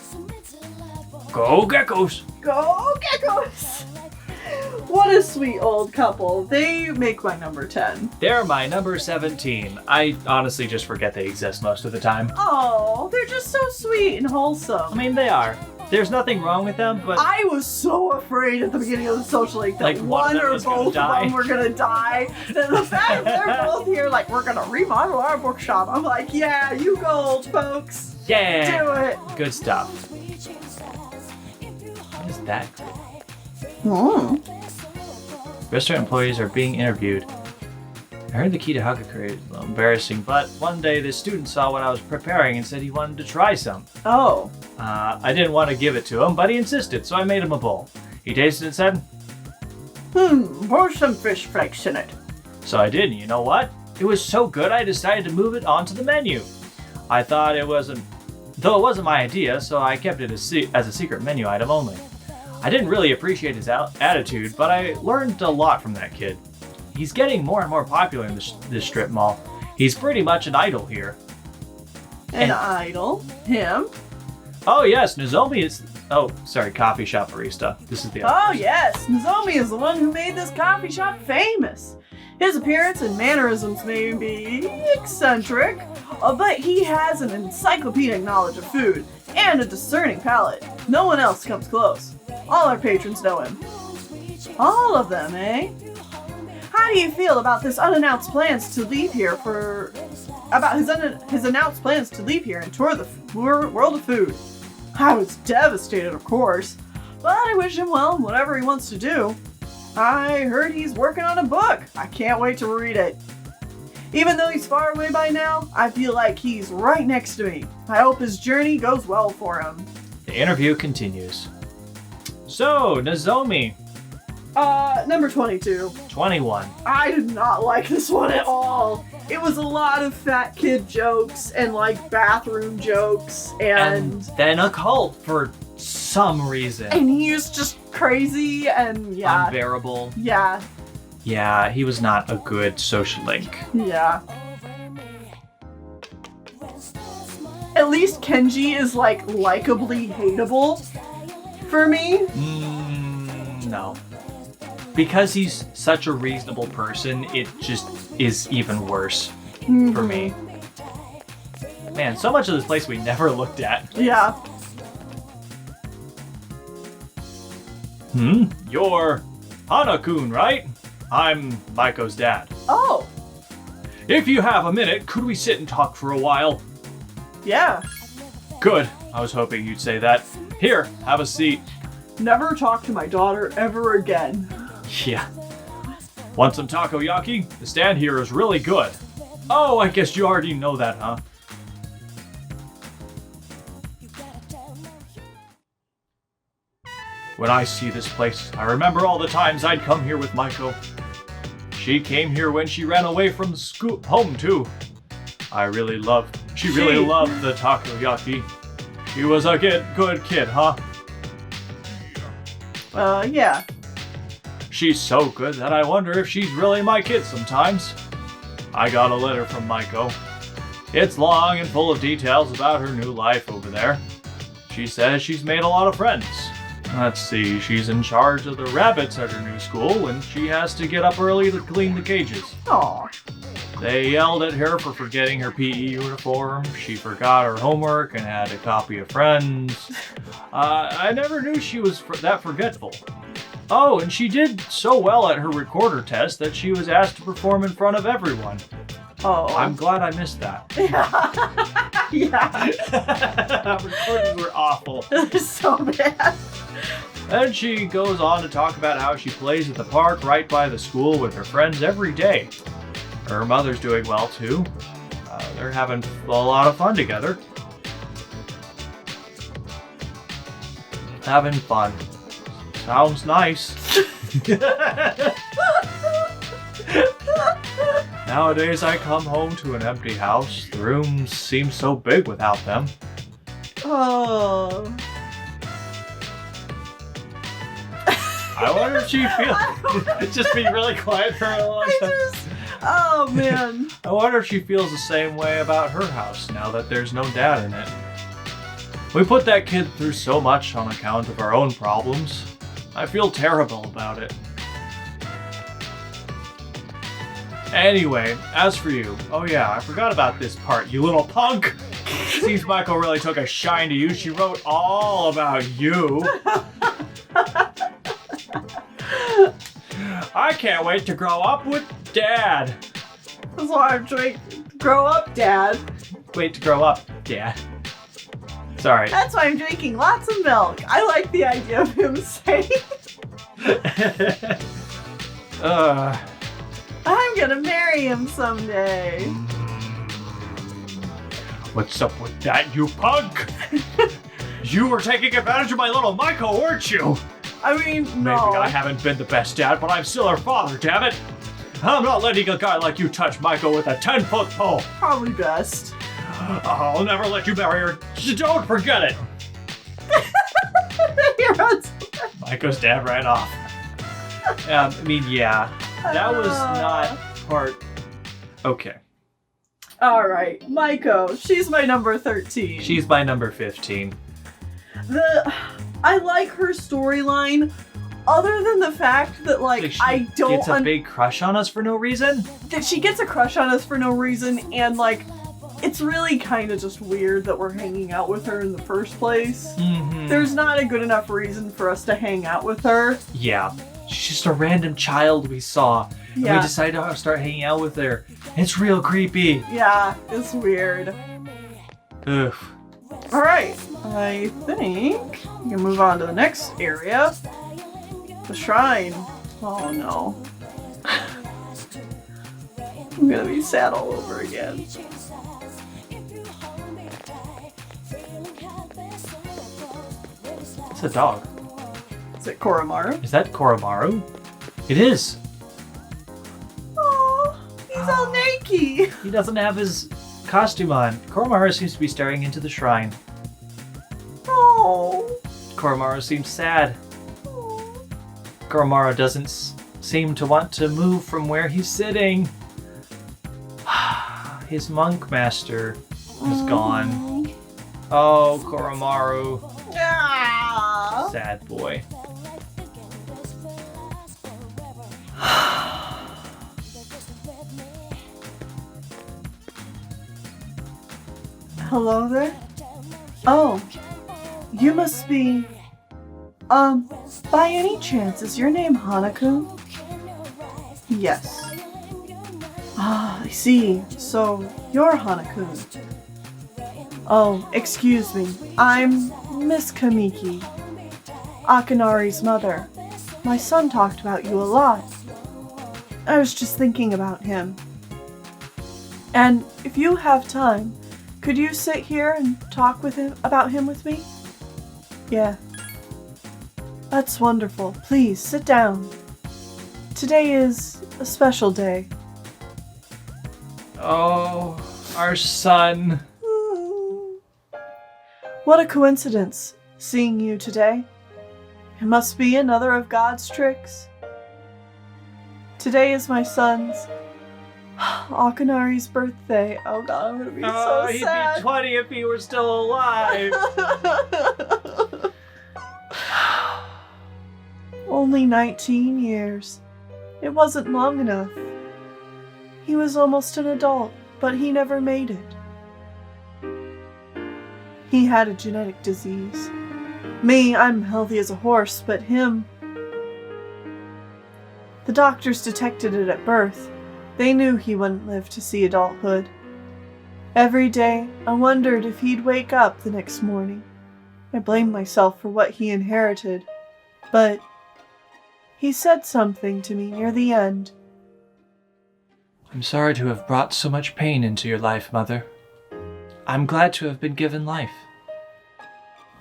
Go Geckos. Go Geckos! What a sweet old couple. They make my number 10. They're my number 17. I honestly just forget they exist most of the time. Oh, they're just so sweet and wholesome. I mean, they are. There's nothing wrong with them, but I was so afraid at the beginning of the social link that Like, one of them or was gonna both die. of them were gonna die. And the fact that they're both here, like, we're gonna remodel our bookshop. I'm like, yeah, you go, old folks. yeah, Do it. good stuff. What is that? Restaurant employees are being interviewed. I heard the key to Hakakuri is a little embarrassing, but one day this student saw what I was preparing and said he wanted to try some. Oh. I didn't want to give it to him, but he insisted, so I made him a bowl. He tasted it and said, Pour some fish flakes in it. so I did, and you know what? It was so good I decided to move it onto the menu. I thought it wasn't my idea, so I kept it as a secret menu item only. I didn't really appreciate his attitude, but I learned a lot from that kid. He's getting more and more popular in this strip mall. He's pretty much an idol here. An idol? Him? Oh yes, Nozomi is... Oh, sorry, coffee shop barista. This is the other Oh person. yes, Nozomi is the one who made this coffee shop famous. His appearance and mannerisms may be eccentric, but he has an encyclopedic knowledge of food and a discerning palate. No one else comes close. All our patrons know him. All of them, eh? How do you feel about his unannounced plans to leave here his announced plans to leave here and tour the world of food? I was devastated, of course, but I wish him well in whatever he wants to do. I heard he's working on a book. I can't wait to read it. Even though he's far away by now, I feel like he's right next to me. I hope his journey goes well for him. The interview continues. So, Nozomi, Number 22. 21. I did not like this one at all. It was a lot of fat kid jokes and like bathroom jokes And then a cult for some reason. and he's just crazy and yeah. Unbearable. Yeah. Yeah, he was not a good social link. Yeah. At least Kenji is like likably hateable for me. No. Because he's such a reasonable person, it just is even worse for me. Man, so much of this place we never looked at. Yeah. You're Hana-kun, right? I'm Maiko's dad. Oh, If you have a minute, could we sit and talk for a while? yeah. Good. I was hoping you'd say that. Here, have a seat. Never talk to my daughter ever again. Yeah. Want some takoyaki? The stand here is really good. Oh, I guess you already know that, huh? When I see this place, I remember all the times I'd come here with Maiko. She came here when she ran away from school home too. She really loved the takoyaki. She was a good kid, huh? Yeah. She's so good that I wonder if she's really my kid sometimes. I got a letter from Maiko. It's long and full of details about her new life over there. She says she's made a lot of friends. Let's see, she's in charge of the rabbits at her new school, and she has to get up early to clean the cages. Aw. They yelled at her for forgetting her PE uniform. She forgot her homework and had to copy of Friends. I never knew she was that forgetful. Oh, and she did so well at her recorder test that she was asked to perform in front of everyone. Oh. I'm glad I missed that. Yeah. Recordings were awful. They're so bad. And she goes on to talk about how she plays at the park right by the school with her friends every day. Her mother's doing well too. They're having a lot of fun together. Having fun. Sounds nice. Nowadays I come home to an empty house. The rooms seem so big without them. Oh. I wonder if she feels... Just be really quiet for a long time. Oh, man. I wonder if she feels the same way about her house now that there's no dad in it. We put that kid through so much on account of our own problems. I feel terrible about it. Anyway, as for you, oh yeah, I forgot about this part, you little punk! Seems Maiko really took a shine to you. She wrote all about you. I can't wait to grow up with Dad. That's why I'm trying to grow up, Dad. Wait to grow up, Dad. Sorry. That's why I'm drinking lots of milk. I like the idea of him saying, I'm gonna marry him someday. What's up with that, you punk? You were taking advantage of my little Maiko, weren't you? I mean, no. Maybe I haven't been the best dad, but I'm still her father, damn it. I'm not letting a guy like you touch Maiko with a 10-foot pole. Probably best. I'll never let you marry her. Don't forget it. He runs. Maiko's dad ran off. I mean, yeah. That was not part... Okay. Alright, Maiko. She's my number 13. She's my number 15. I like her storyline, other than the fact that, like she I don't... gets a big crush on us for no reason? That she gets a crush on us for no reason, and, like, it's really kind of just weird that we're hanging out with her in the first place. Mm-hmm. There's not a good enough reason for us to hang out with her. Yeah. She's just a random child we saw. And Yeah. we decided to start hanging out with her. It's real creepy. Yeah, it's weird. Ugh. Alright, I think we can move on to the next area. The shrine. Oh no. I'm gonna be sad all over again. It's a dog. Is it Koromaru? Is that Koromaru? It is. Oh, he's all naked. He doesn't have his costume on. Koromaru seems to be staring into the shrine. Oh. Koromaru seems sad. Koromaru doesn't seem to want to move from where he's sitting. His monk master is gone. Oh, Koromaru. Ah. Sad boy. Hello there? Oh, you must be... by any chance, is your name Hanako? Yes. Ah, I see. So, you're Hanako. Oh, excuse me. I'm Miss Kamiki, Akinari's mother. My son talked about you a lot. I was just thinking about him. And if you have time, could you sit here and talk with him about him with me? Yeah. That's wonderful. Please, sit down. Today is a special day. Oh, our son. What a coincidence, seeing you today. It must be another of God's tricks. Today is my son's, Akinari's birthday. Oh god, I'm gonna be so sad. He'd be 20 if he were still alive. Only 19 years. It wasn't long enough. He was almost an adult, but he never made it. He had a genetic disease. Me, I'm healthy as a horse, but him... The doctors detected it at birth. They knew he wouldn't live to see adulthood. Every day, I wondered if he'd wake up the next morning. I blamed myself for what he inherited, but he said something to me near the end. I'm sorry to have brought so much pain into your life, Mother. I'm glad to have been given life.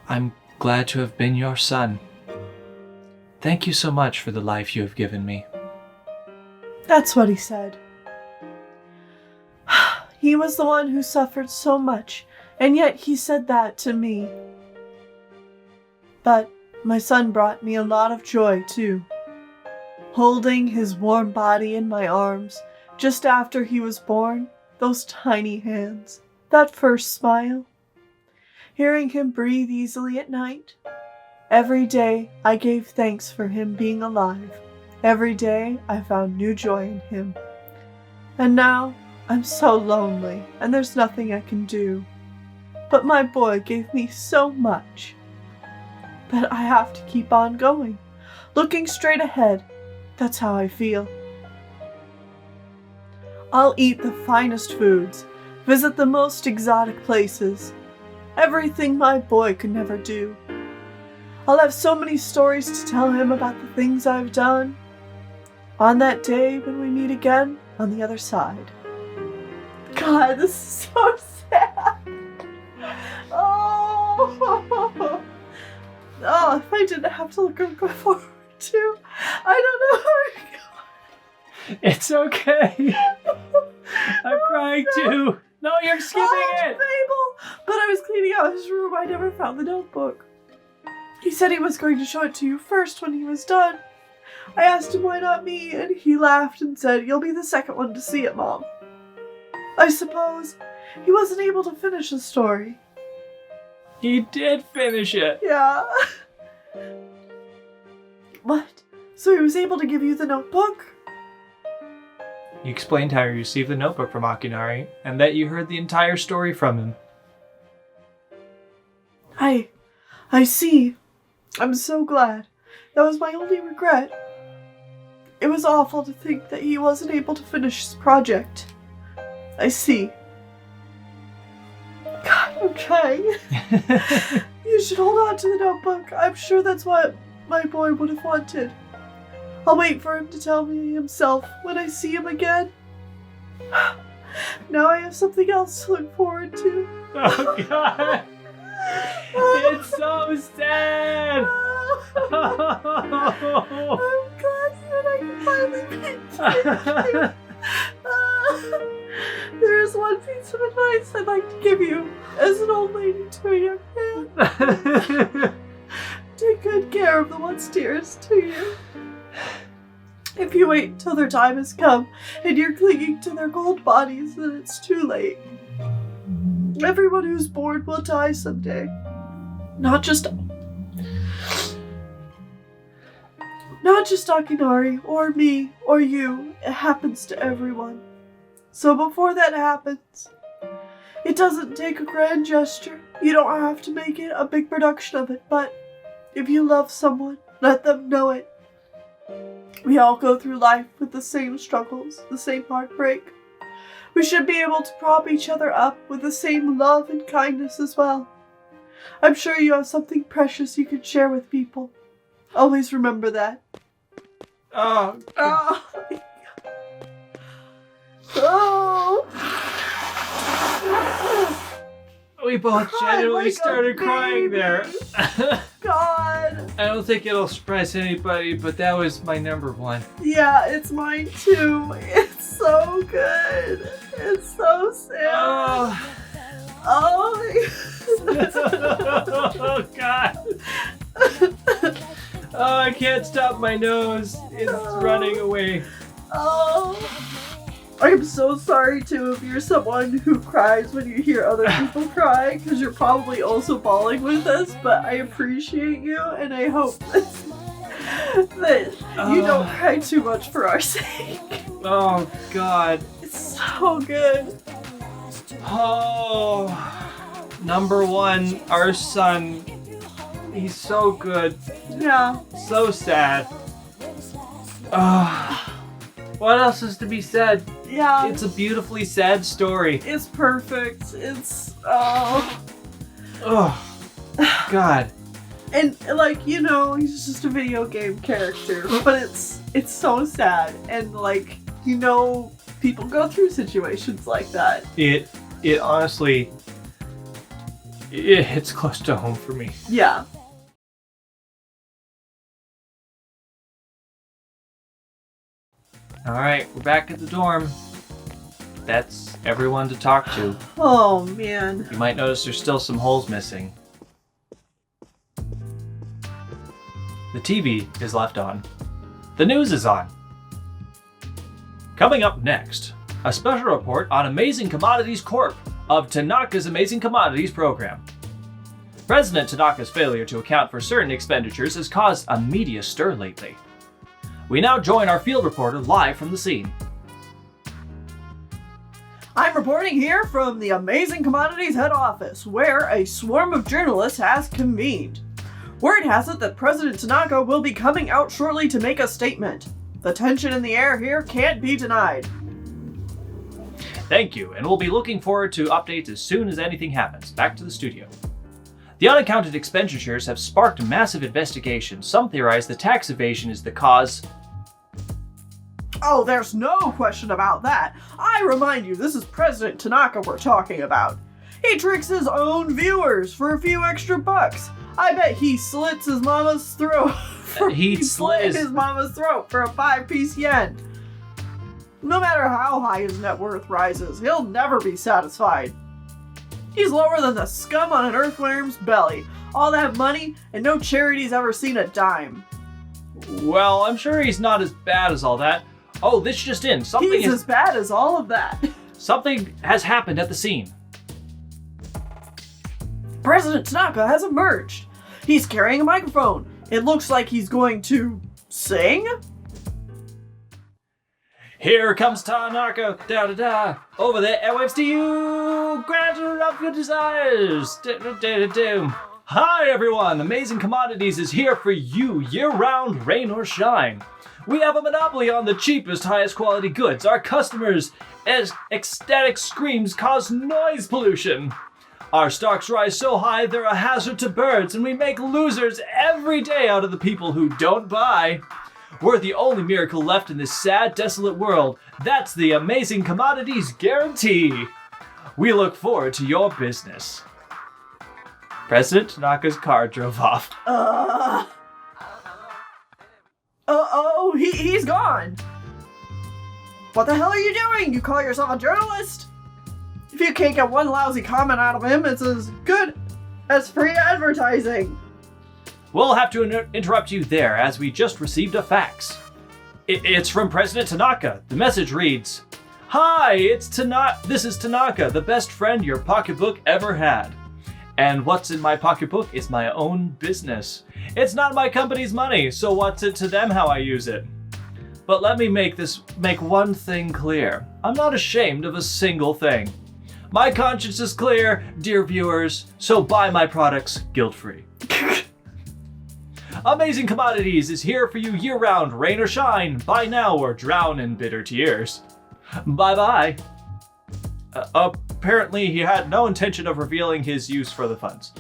I'm glad to have been your son. Thank you so much for the life you have given me. That's what he said. He was the one who suffered so much, and yet he said that to me. But my son brought me a lot of joy, too. Holding his warm body in my arms, just after he was born, those tiny hands, that first smile. Hearing him breathe easily at night. Every day I gave thanks for him being alive. Every day I found new joy in him. And now I'm so lonely and there's nothing I can do. But my boy gave me so much. But I have to keep on going, looking straight ahead. That's how I feel. I'll eat the finest foods, visit the most exotic places. Everything my boy could never do. I'll have so many stories to tell him about the things I've done. On that day when we meet again on the other side. God, this is so sad. Oh, if I didn't have to look forward to, I don't know where to go. It's okay. I'm crying too. No, you're skipping it. Mabel! But I was cleaning out his room. I never found the notebook. He said he was going to show it to you first when he was done. I asked him why not me, and he laughed and said, "You'll be the second one to see it, Mom." I suppose he wasn't able to finish the story. He did finish it. Yeah. What? So he was able to give you the notebook? You explained how you received the notebook from Akinari, and that you heard the entire story from him. I see. I'm so glad. That was my only regret. It was awful to think that he wasn't able to finish his project. I see. God, I'm trying. You should hold on to the notebook. I'm sure that's what my boy would have wanted. I'll wait for him to tell me himself when I see him again. Now I have something else to look forward to. Oh, God. It's so sad. I'm glad that I can finally meet you. There is one piece of advice I'd like to give you as an old lady to a young man. Take good care of the ones dearest to you. If you wait till their time has come and you're clinging to their cold bodies, then it's too late. Everyone who's born will die someday. Not just Akinari, or me, or you. It happens to everyone. So before that happens, it doesn't take a grand gesture. You don't have to make it a big production of it, but if you love someone, let them know it. We all go through life with the same struggles, the same heartbreak. We should be able to prop each other up with the same love and kindness as well. I'm sure you have something precious you can share with people. Always remember that. Oh. Oh. Oh. We both genuinely started crying there. God. I don't think it'll surprise anybody, but that was my number one. Yeah, it's mine too. It's so good. It's so sad. Oh, Oh. oh God. Oh, I can't stop my nose. It's running away. Oh. I'm so sorry too if you're someone who cries when you hear other people cry, because you're probably also bawling with us, but I appreciate you and I hope that you don't cry too much for our sake. Oh God. It's so good. Oh, number one, our son. He's so good. Yeah. So sad. What else is to be said? Yeah. It's a beautifully sad story. It's perfect. It's Oh, God. And like, you know, he's just a video game character, but it's so sad, and like, you know, people go through situations like that. It honestly, it hits close to home for me. Yeah. All right, we're back at the dorm. That's everyone to talk to. Oh man. You might notice there's still some holes missing. The TV is left on. The news is on. Coming up next, a special report on Amazing Commodities Corp. Of Tanaka's Amazing Commodities program. President Tanaka's failure to account for certain expenditures has caused a media stir lately. We now join our field reporter live from the scene. I'm reporting here from the Amazing Commodities head office, where a swarm of journalists has convened. Word has it that President Tanaka will be coming out shortly to make a statement. The tension in the air here can't be denied. Thank you, and we'll be looking forward to updates as soon as anything happens. Back to the studio. The unaccounted expenditures have sparked a massive investigation. Some theorize the tax evasion is the cause. Oh, there's no question about that. I remind you, this is President Tanaka we're talking about. He tricks his own viewers for a few extra bucks. I bet he slits his mama's throat. He slit his mama's throat for a 5-piece yen. No matter how high his net worth rises, he'll never be satisfied. He's lower than the scum on an earthworm's belly. All that money, and no charity's ever seen a dime. Well, I'm sure he's not as bad as all that. Oh, this just in. He's as bad as all of that. Something has happened at the scene. President Tanaka has emerged. He's carrying a microphone. It looks like he's going to sing? Here comes Tanaka, da-da-da, over the airwaves to you, granter of your desires, da-da-da-da-da. Hi everyone, Amazing Commodities is here for you, year-round, rain or shine. We have a monopoly on the cheapest, highest quality goods. Our customers' ecstatic screams cause noise pollution. Our stocks rise so high they're a hazard to birds, and we make losers every day out of the people who don't buy. We're the only miracle left in this sad, desolate world. That's the Amazing Commodities guarantee. We look forward to your business. President Tanaka's car drove off. He's gone. What the hell are you doing? You call yourself a journalist? If you can't get one lousy comment out of him, it's as good as free advertising. We'll have to interrupt you there, as we just received a fax. It's from President Tanaka. The message reads, Hi, this is Tanaka, the best friend your pocketbook ever had. And what's in my pocketbook is my own business. It's not my company's money, so what's it to them how I use it? But let me make one thing clear. I'm not ashamed of a single thing. My conscience is clear, dear viewers, so buy my products guilt-free. Amazing Commodities is here for you year-round, rain or shine. Buy now or drown in bitter tears. Bye-bye. Apparently, he had no intention of revealing his use for the funds.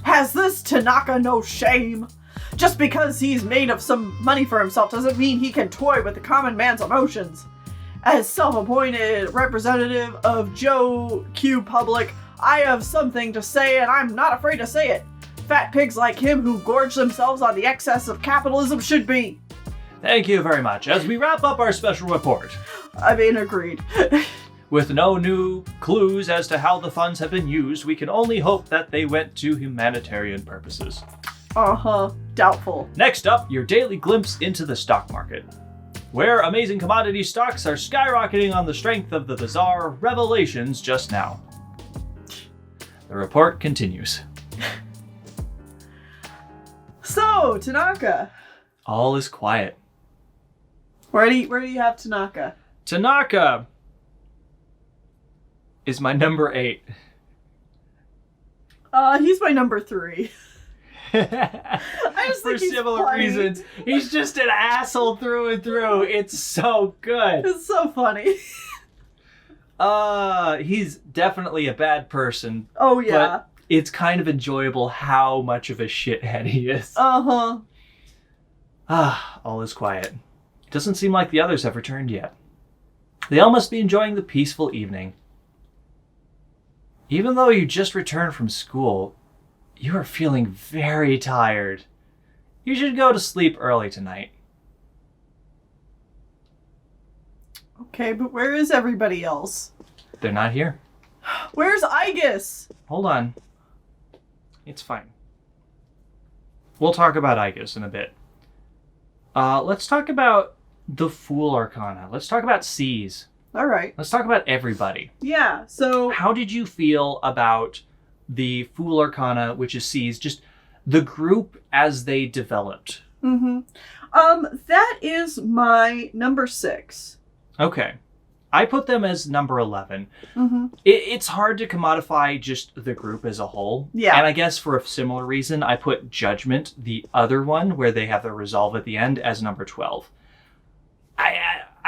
Has this Tanaka no shame? Just because he's made of some money for himself doesn't mean he can toy with the common man's emotions. As self-appointed representative of Joe Q Public, I have something to say and I'm not afraid to say it. Fat pigs like him who gorge themselves on the excess of capitalism should be. Thank you very much. As we wrap up our special report. Agreed. With no new clues as to how the funds have been used, we can only hope that they went to humanitarian purposes. Doubtful. Next up, your daily glimpse into the stock market, where amazing commodity stocks are skyrocketing on the strength of the bizarre revelations just now. The report continues. So, Tanaka. All is quiet. Where do you have Tanaka? Tanaka is my number 8. He's my number 3. I just For think he's similar funny. reasons. He's just an asshole through and through. It's so good. It's so funny. He's definitely a bad person. Oh, yeah. But it's kind of enjoyable how much of a shithead he is. Uh-huh. All is quiet. It doesn't seem like the others have returned yet. They all must be enjoying the peaceful evening. Even though you just returned from school, you are feeling very tired. You should go to sleep early tonight. Okay, but where is everybody else? They're not here. Where's Igus? Hold on. It's fine. We'll talk about Igus in a bit. Let's talk about the Fool Arcana. Let's talk about C's. All right. Let's talk about everybody. Yeah, so... How did you feel about the Fool Arcana, which is C's, just the group as they developed? That is my number 6. Okay. I put them as number 11. It's hard to commodify just the group as a whole. Yeah. And I guess for a similar reason, I put Judgment, the other one, where they have the resolve at the end, as number 12.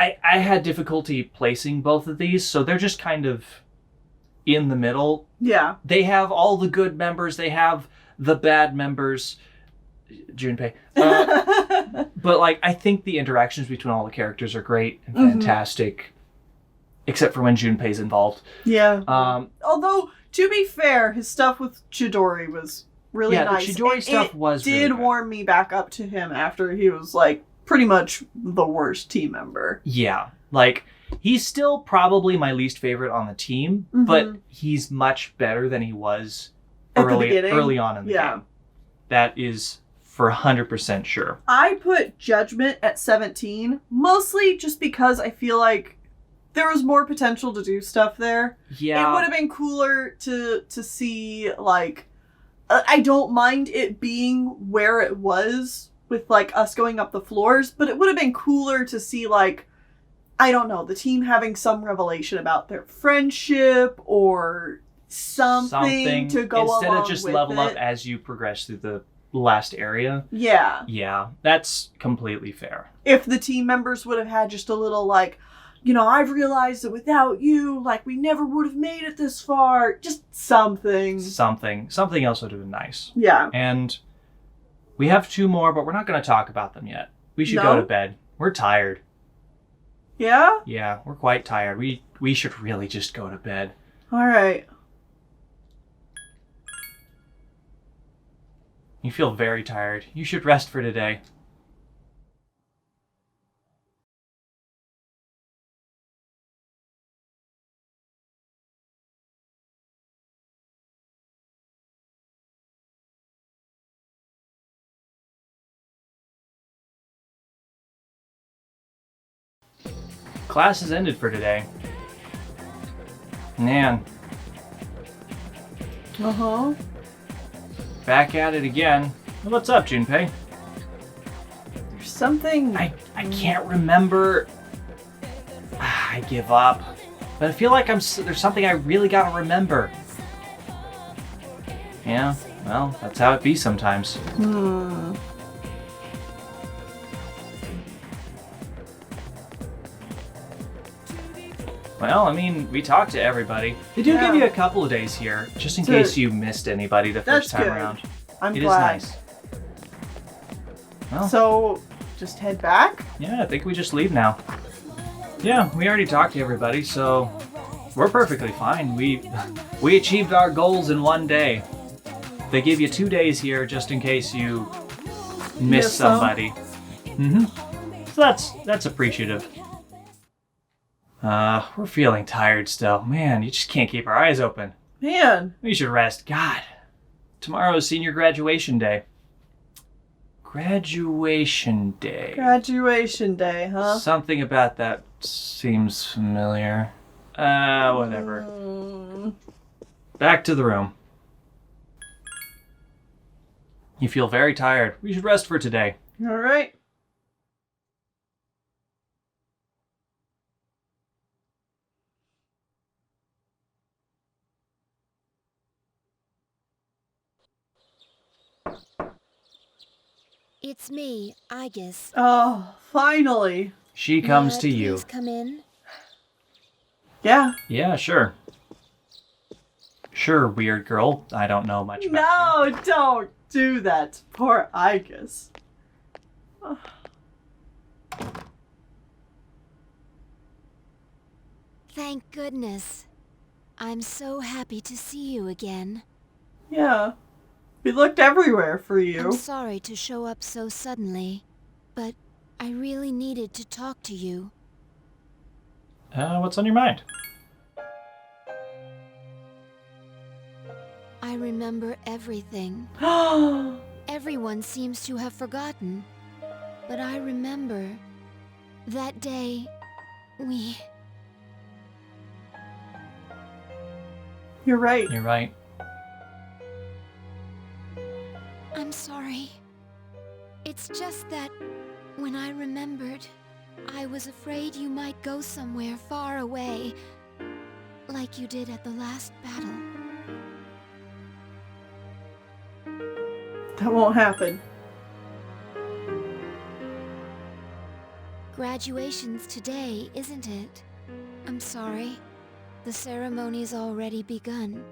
I had difficulty placing both of these, so they're just kind of in the middle. Yeah. They have all the good members. They have the bad members. Junpei. But, like, I think the interactions between all the characters are great and fantastic. Except for when Junpei's involved. Yeah. Although, to be fair, his stuff with Chidori was really nice. The Chidori stuff was really did good. warm me back up to him after he was, like, pretty much the worst team member. Yeah. Like, he's still probably my least favorite on the team, but he's much better than he was early on in the game. That is for 100% sure. I put Judgment at 17, mostly just because I feel like there was more potential to do stuff there. Yeah. It would have been cooler to see, like... I don't mind it being where it was with, like, us going up the floors, but it would have been cooler to see, like, I don't know, the team having some revelation about their friendship or something to go along instead of just with level it. up as you progress through the last area. Yeah. Yeah, that's completely fair. If the team members would have had just a little, like, you know, I've realized that without you, like, we never would have made it this far. Just something. Something else would have been nice. Yeah. And we have 2 more, but we're not going to talk about them yet. We should go to bed. We're tired. Yeah? Yeah, we're quite tired. We should really just go to bed. All right. You feel very tired. You should rest for today. class has ended for today. Man, Uh-huh. back at it again. What's up, Junpei? There's something... I can't remember. I give up. But I feel like there's something I really gotta remember. Yeah, well, that's how it be sometimes. Well, I mean, we talked to everybody. They do give you a couple of days here, just in case you missed anybody the first time around. I'm It glad. is nice. Well, So, just head back? yeah, I think we just leave now. Yeah, we already talked to everybody, so we're perfectly fine. We achieved our goals in one day. They give you 2 days here just in case you miss somebody. So that's appreciative. We're feeling tired still. Man, you just can't keep our eyes open. Man. We should rest. God. Tomorrow is senior graduation day. Graduation day. Graduation day, huh? Something about that seems familiar. Whatever. Back to the room. You feel very tired. We should rest for today. All right. It's me, Aegis. Oh, finally. She comes May I to you. please come in? Yeah, sure. Sure, weird girl. I don't know much about you. No, don't do that. Poor Aegis. Thank goodness. I'm so happy to see you again. Yeah. We looked everywhere for you. I'm sorry to show up so suddenly, but I really needed to talk to you. What's on your mind? I remember everything. Everyone seems to have forgotten, but I remember that day we... You're right. You're right. I'm sorry. It's just that when I remembered, I was afraid you might go somewhere far away, like you did at the last battle. That won't happen. Graduation's today, isn't it? I'm sorry. The ceremony's already begun.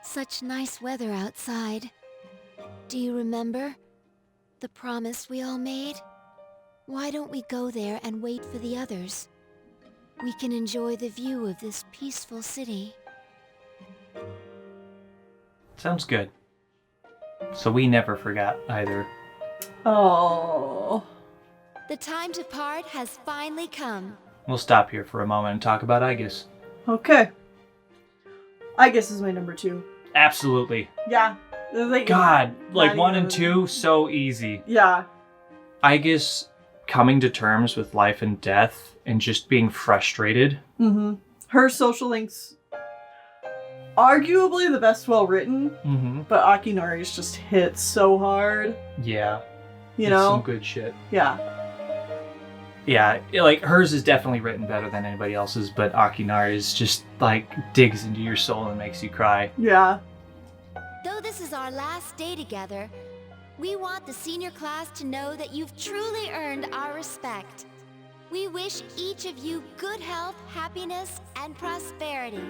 Such nice weather outside. Do you remember? The promise we all made? Why don't we go there and wait for the others? We can enjoy the view of this peaceful city. Sounds good. So we never forgot either. Oh. The time to part has finally come. We'll stop here for a moment and talk about Aegis. Okay. Aegis is my number 2. Absolutely. Yeah. God, like not 1 and even- 2, so easy. Yeah. Aegis coming to terms with life and death and just being frustrated. Mm-hmm. Her social links, arguably the best well written, Mm-hmm. but Akinari's just hit so hard. Yeah. You It's know? some good shit. Yeah. Yeah, like hers is definitely written better than anybody else's, but Akinari's just like digs into your soul and makes you cry. Yeah. Though this is our last day together, we want the senior class to know that you've truly earned our respect. We wish each of you good health, happiness, and prosperity.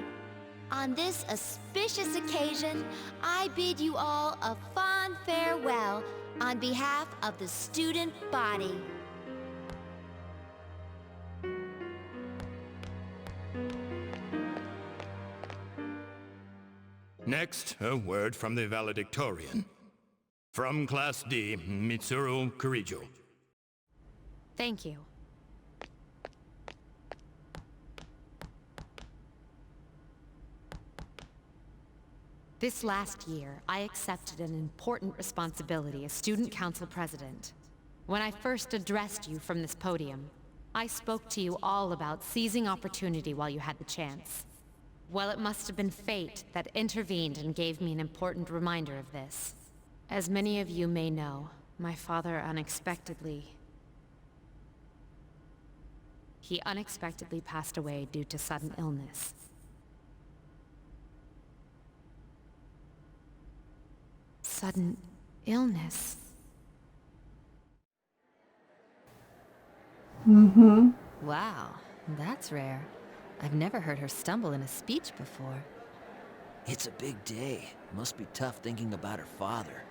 On this auspicious occasion, I bid you all a fond farewell on behalf of the student body. Next, a word from the valedictorian. From Class D, Mitsuru Kurijo. Thank you. This last year, I accepted an important responsibility as Student Council President. When I first addressed you from this podium, I spoke to you all about seizing opportunity while you had the chance. Well, it must have been fate that intervened and gave me an important reminder of this. As many of you may know, my father unexpectedly passed away due to sudden illness. Sudden illness? Mm-hmm. Wow, that's rare. I've never heard her stumble in a speech before. It's a big day. Must be tough thinking about her father.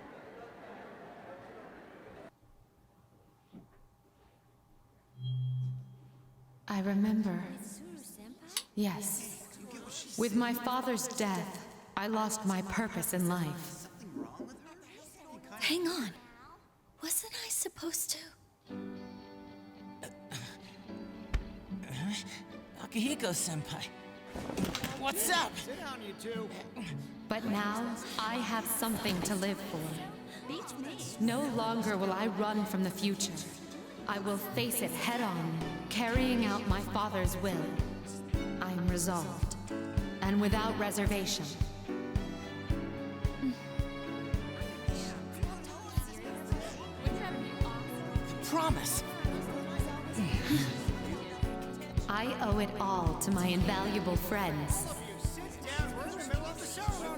I remember. Yes. With my father's death, I lost my purpose in life. Hang on. Wasn't I supposed to? Akihiko-senpai. What's up? But now, I have something to live for. No longer will I run from the future. I will face it head-on, carrying out my father's will. I am resolved, and without reservation. Promise. I owe it all to my invaluable friends.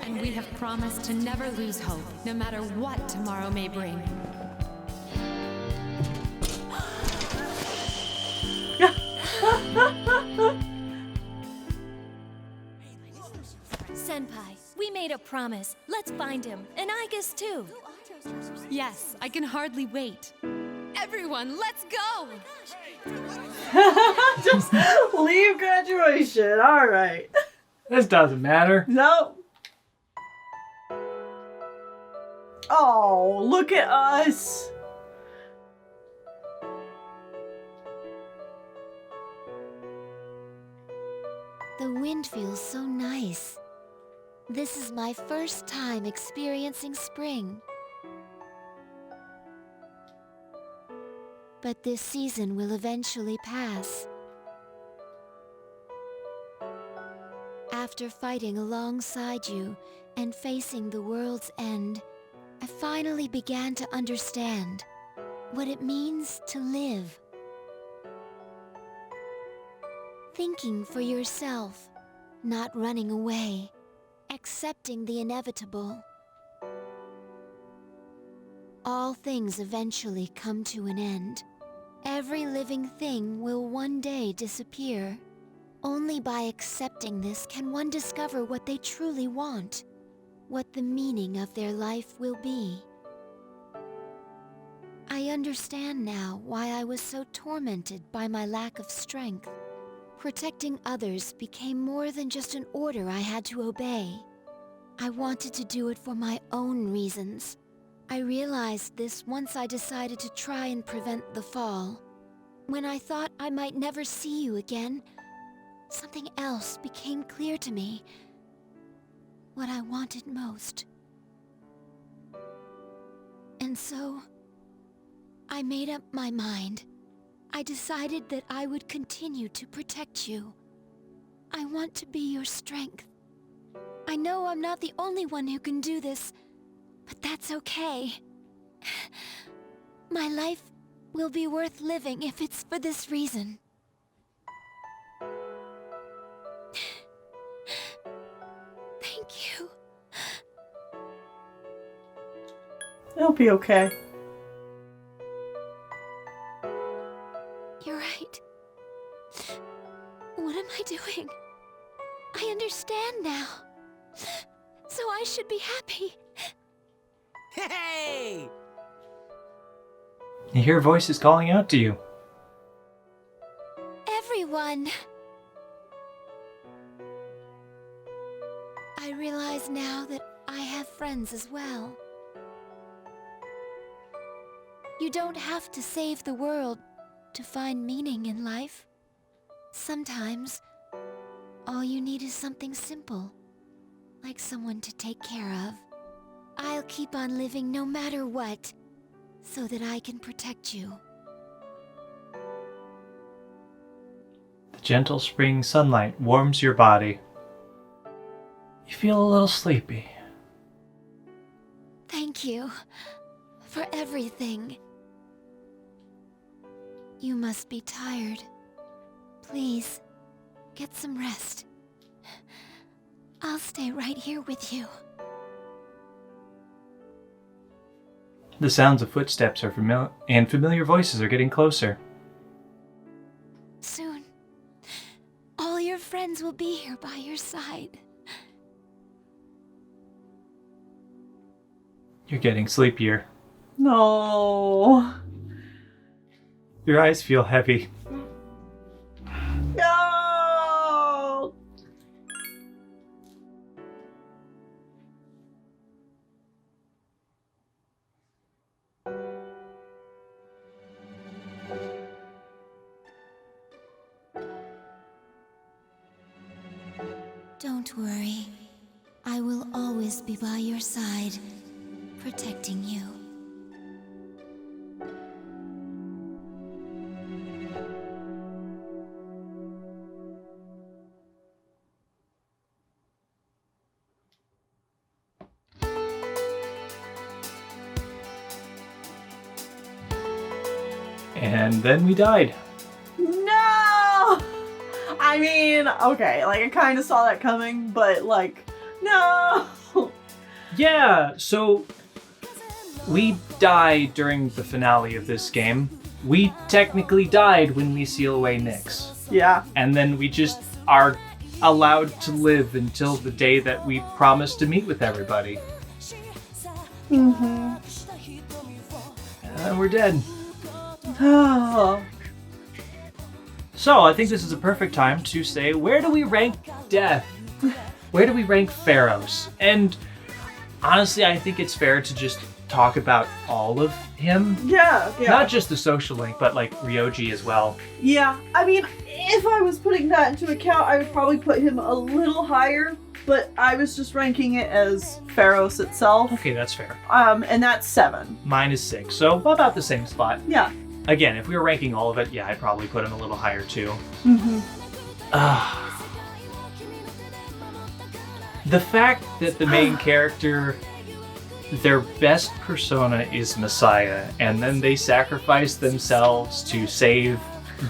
And we have promised to never lose hope, no matter what tomorrow may bring. Senpai, we made a promise. Let's find him. And I guess too. Yes, I can hardly wait. Everyone, let's go! Just leave graduation. All right. This doesn't matter. Nope. Oh, look at us. The wind feels so nice. This is my first time experiencing spring. But this season will eventually pass. After fighting alongside you and facing the world's end, I finally began to understand what it means to live. Thinking for yourself, not running away, accepting the inevitable. All things eventually come to an end. Every living thing will one day disappear. Only by accepting this can one discover what they truly want, what the meaning of their life will be. I understand now why I was so tormented by my lack of strength. Protecting others became more than just an order I had to obey. I wanted to do it for my own reasons. I realized this once I decided to try and prevent the fall. When I thought I might never see you again, something else became clear to me. What I wanted most. And so, I made up my mind. I decided that I would continue to protect you. I want to be your strength. I know I'm not the only one who can do this, but that's okay. My life will be worth living if it's for this reason. Thank you. It'll be okay. You're right. What am I doing? I understand now. So I should be happy. Hey! You hear voices calling out to you. Everyone. I realize now that I have friends as well. You don't have to save the world to find meaning in life. Sometimes, all you need is something simple, like someone to take care of. I'll keep on living no matter what. so that I can protect you. The gentle spring sunlight warms your body. You feel a little sleepy. Thank you for everything. You must be tired. Please, get some rest. I'll stay right here with you. The sounds of footsteps are familiar voices are getting closer. Soon, all your friends will be here by your side. You're getting sleepier. No. Your eyes feel heavy. No. Don't worry. I will always be by your side, protecting you. And then we died. No! I mean, okay, like I kind of saw that coming, but like, no! Yeah, so we died during the finale of this game. We technically died when we seal away Nyx. Yeah. And then we just are allowed to live until the day that we promised to meet with everybody. Mm-hmm. And we're dead. Oh. So I think this is a perfect time to say, where do we rank Death? Where do we rank Pharaohs? And honestly, I think it's fair to just talk about all of him. Yeah. Not just the social link, but like Ryoji as well. Yeah, I mean, if I was putting that into account, I would probably put him a little higher, but I was just ranking it as Pharaohs itself. Okay, that's fair. And that's 7. Mine is 6, so about the same spot. Yeah. Again, if we were ranking all of it, yeah, I'd probably put him a little higher too. Mm-hmm. The fact that the main character, their best persona is Messiah, and then they sacrifice themselves to save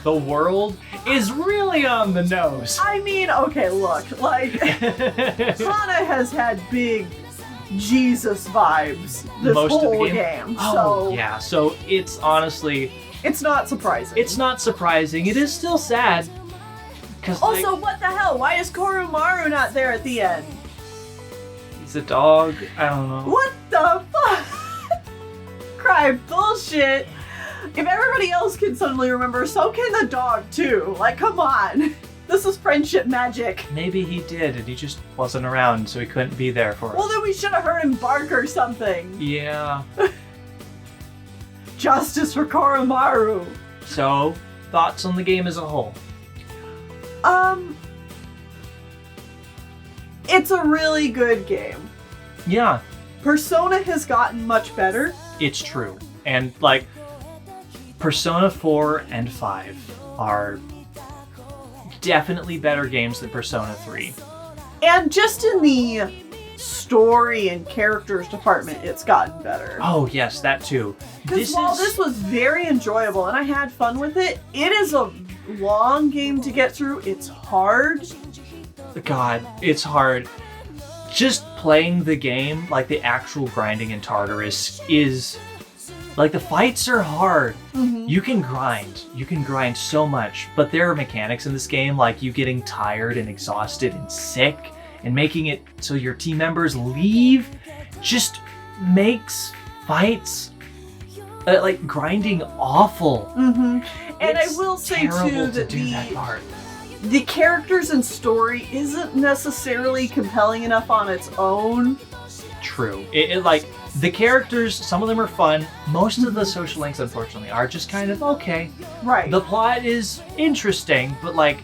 the world is really on the nose. I mean, okay, look, like, Hana has had big Jesus vibes this Most whole of the game. game, Oh, so yeah, so it's honestly, it's not surprising. it's not surprising. It is still sad. 'Cause, Also, like, what the hell? Why is Koromaru not there at the end? he's a dog. I don't know. What the fuck? Cry bullshit. If everybody else can suddenly remember, so can the dog too. Like, come on. This is friendship magic. Maybe he did, and he just wasn't around, so he couldn't be there for us. Well, then we should have heard him bark or something. Yeah. Justice for Koromaru. So, thoughts on the game as a whole? It's a really good game. Yeah, Persona has gotten much better. it's true. And, like, Persona 4 and 5 are definitely better games than Persona 3. And just in the story and characters department, it's gotten better. Oh, yes, that too. Because while this was very enjoyable and I had fun with it, it is a long game to get through. It's hard. God, it's hard. Just playing the game, like the actual grinding in Tartarus, is... Like, the fights are hard. Mm-hmm. You can grind so much, but there are mechanics in this game, like you getting tired and exhausted and sick, and making it so your team members leave, just makes fights, like, grinding awful. Mm-hmm. And It's I will say terrible too to that do that part. the characters and story isn't necessarily compelling enough on its own. True. It like, the characters, some of them are fun. Most of the social links, unfortunately, are just kind of okay. Right. The plot is interesting, but like...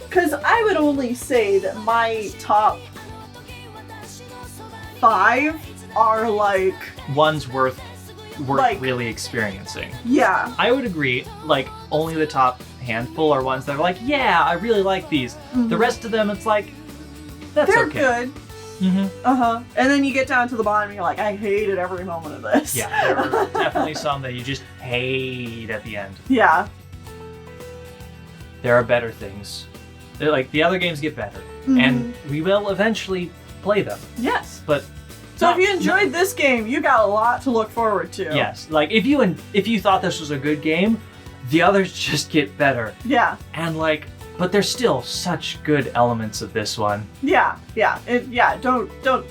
Because I would only say that my top 5 are like... One's worth worth really experiencing. Yeah. I would agree, like, only the top handful are ones that are like, yeah, I really like these. The rest of them, it's like, that's They're okay. good. And then you get down to the bottom and you're like, I hated every moment of this. Yeah, there are definitely some that you just hate at the end. Yeah. There are better things. They're like, the other games get better. And we will eventually play them. Yes. But so if you enjoyed this game, you got a lot to look forward to. yes, like if you thought this was a good game, the others just get better. Yeah. And like, but there's still such good elements of this one. Yeah. Don't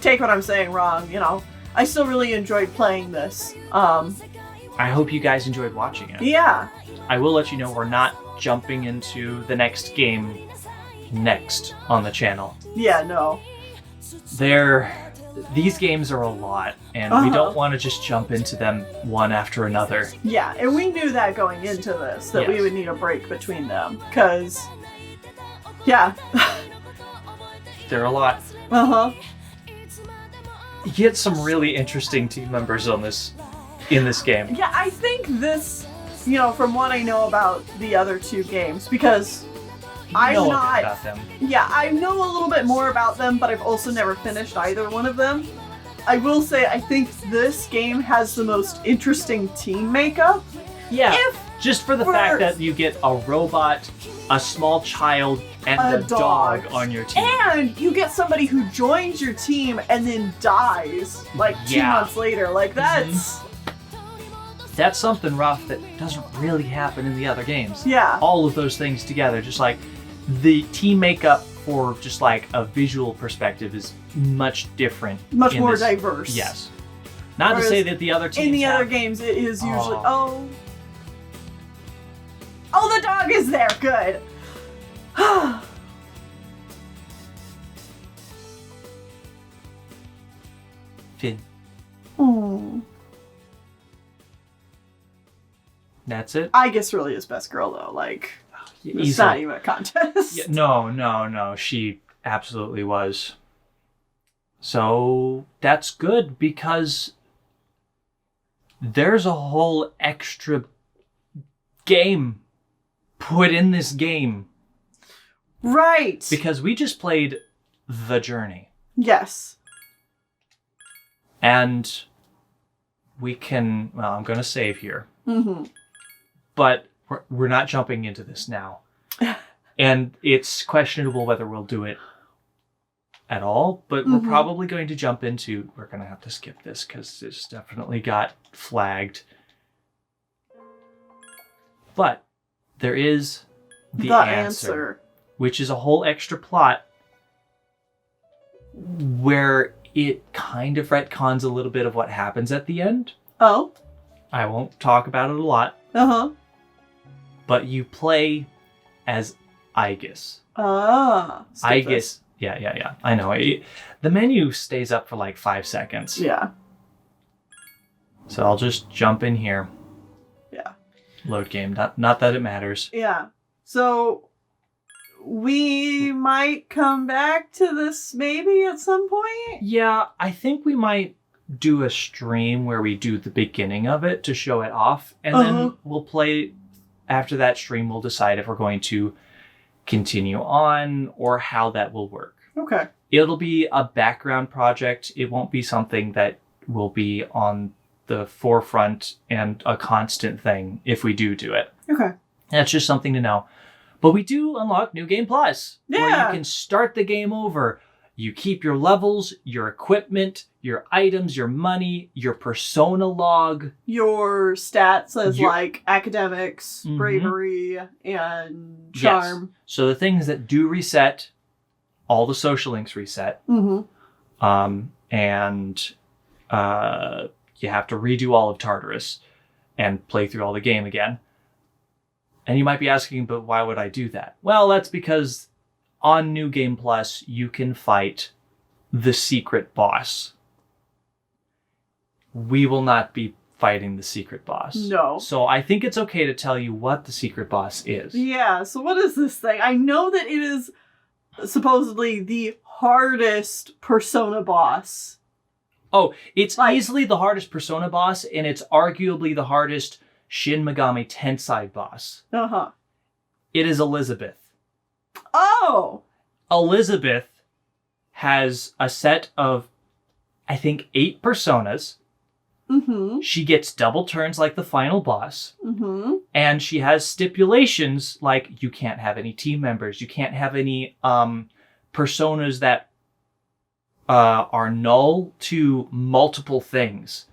take what I'm saying wrong. You know, I still really enjoyed playing this. I hope you guys enjoyed watching it. Yeah. I will let you know we're not jumping into the next game next on the channel. Yeah. No. These games are a lot, and we don't want to just jump into them one after another. Yeah, and we knew that going into this, that we would need a break between them, because, yeah. They're a lot. You get some really interesting team members in this game. Yeah, I think this, you know, from what I know about the other two games, because I know about them. Yeah, I know a little bit more about them, but I've also never finished either one of them. I will say I think this game has the most interesting team makeup. Yeah, just for the fact that you get a robot, a small child, and a dog on your team. And you get somebody who joins your team and then dies, like 2 months later. Like, that's something rough that doesn't really happen in the other games. Yeah. All of those things together, just like the team makeup for just like a visual perspective is much different. Much more diverse. Yes. Not to say that the other teams in the other games it is usually oh, the dog is there. Good. Finn. Oh. That's it? Aigis really is best girl though, like it's easily. not even a contest. Yeah, no, she absolutely was. So that's good because there's a whole extra game put in this game. Right. Because we just played The Journey. Yes. And we can, well, I'm going to save here. But we're not jumping into this now. And it's questionable whether we'll do it at all, but we're probably going to jump into, we're going to have to skip this because this definitely got flagged. But there is the answer, which is a whole extra plot where it kind of retcons a little bit of what happens at the end. Oh. I won't talk about it a lot. But you play as Aigis. Aigis. Yeah. I know. The menu stays up for like 5 seconds. Yeah. So I'll just jump in here. Yeah. Load game. Not that it matters. Yeah. So we might come back to this maybe at some point? Yeah, I think we might do a stream where we do the beginning of it to show it off. And then we'll play. After that stream, we'll decide if we're going to continue on or how that will work. Okay. It'll be a background project. It won't be something that will be on the forefront and a constant thing if we do it. Okay. That's just something to know. But we do unlock New Game Plus. Yeah. Where you can start the game over. You keep your levels, your equipment, your items, your money, your persona log. Your stats as like academics, bravery, and charm. Yes. So the things that do reset, all the social links reset. And you have to redo all of Tartarus and play through all the game again. And you might be asking, but why would I do that? Well, that's because on New Game Plus, you can fight the secret boss. We will not be fighting the secret boss. No. So I think it's okay to tell you what the secret boss is. Yeah, so what is this thing? I know that it is supposedly the hardest Persona boss Oh, it's Like- easily the hardest Persona boss, and it's arguably the hardest Shin Megami Tensei boss. Uh-huh. It is Elizabeth. Oh! Elizabeth has a set of, I think, 8 personas. Mm-hmm. She gets double turns like the final boss. Mm-hmm. And she has stipulations like you can't have any team members. You can't have any personas that are null to multiple things.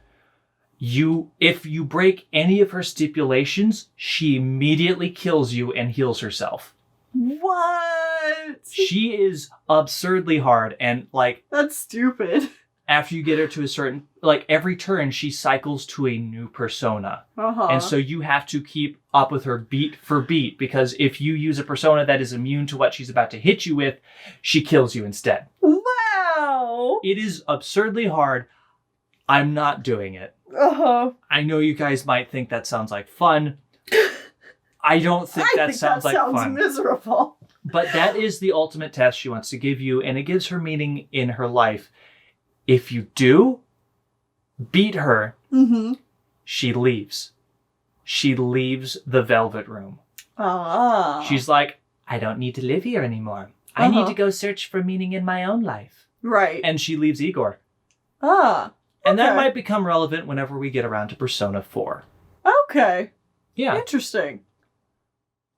If you break any of her stipulations, she immediately kills you and heals herself. What? She is absurdly hard, and like That's stupid. after you get her to a certain, like every turn she cycles to a new persona. Uh-huh. And so you have to keep up with her beat for beat, because if you use a persona that is immune to what she's about to hit you with, she kills you instead. Wow! It is absurdly hard. I'm not doing it. Uh-huh. I know you guys might think that sounds like fun. I don't think I that think sounds like sounds fun. miserable. But that is the ultimate test she wants to give you, and it gives her meaning in her life. If you do beat her, Mm-hmm. she leaves. She leaves the Velvet Room. Ah. She's like, I don't need to live here anymore. I need Uh-huh. to go search for meaning in my own life. Right. And she leaves Igor. Ah. And that Okay. might become relevant whenever we get around to Persona 4. Okay. Yeah. Interesting.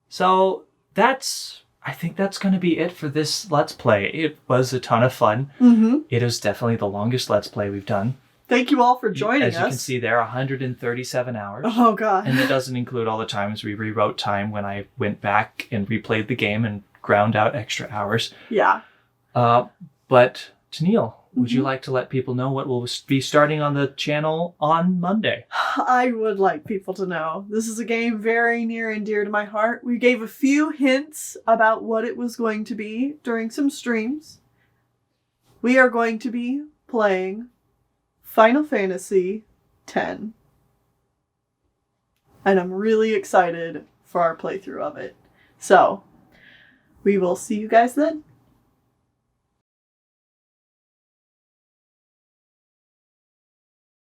So I think that's going to be it for this Let's Play. It was a ton of fun. Mm-hmm. It is definitely the longest Let's Play we've done. Thank you all for joining us. As you can see there, 137 hours. Oh, God. And that doesn't include all the times we rewrote time when I went back and replayed the game and ground out extra hours. Yeah. But Tennille, would you Mhm. like to let people know what will be starting on the channel on Monday? I would like people to know this is a game very near and dear to my heart. We gave a few hints about what it was going to be during some streams. We are going to be playing Final Fantasy X. And I'm really excited for our playthrough of it. So, we will see you guys then.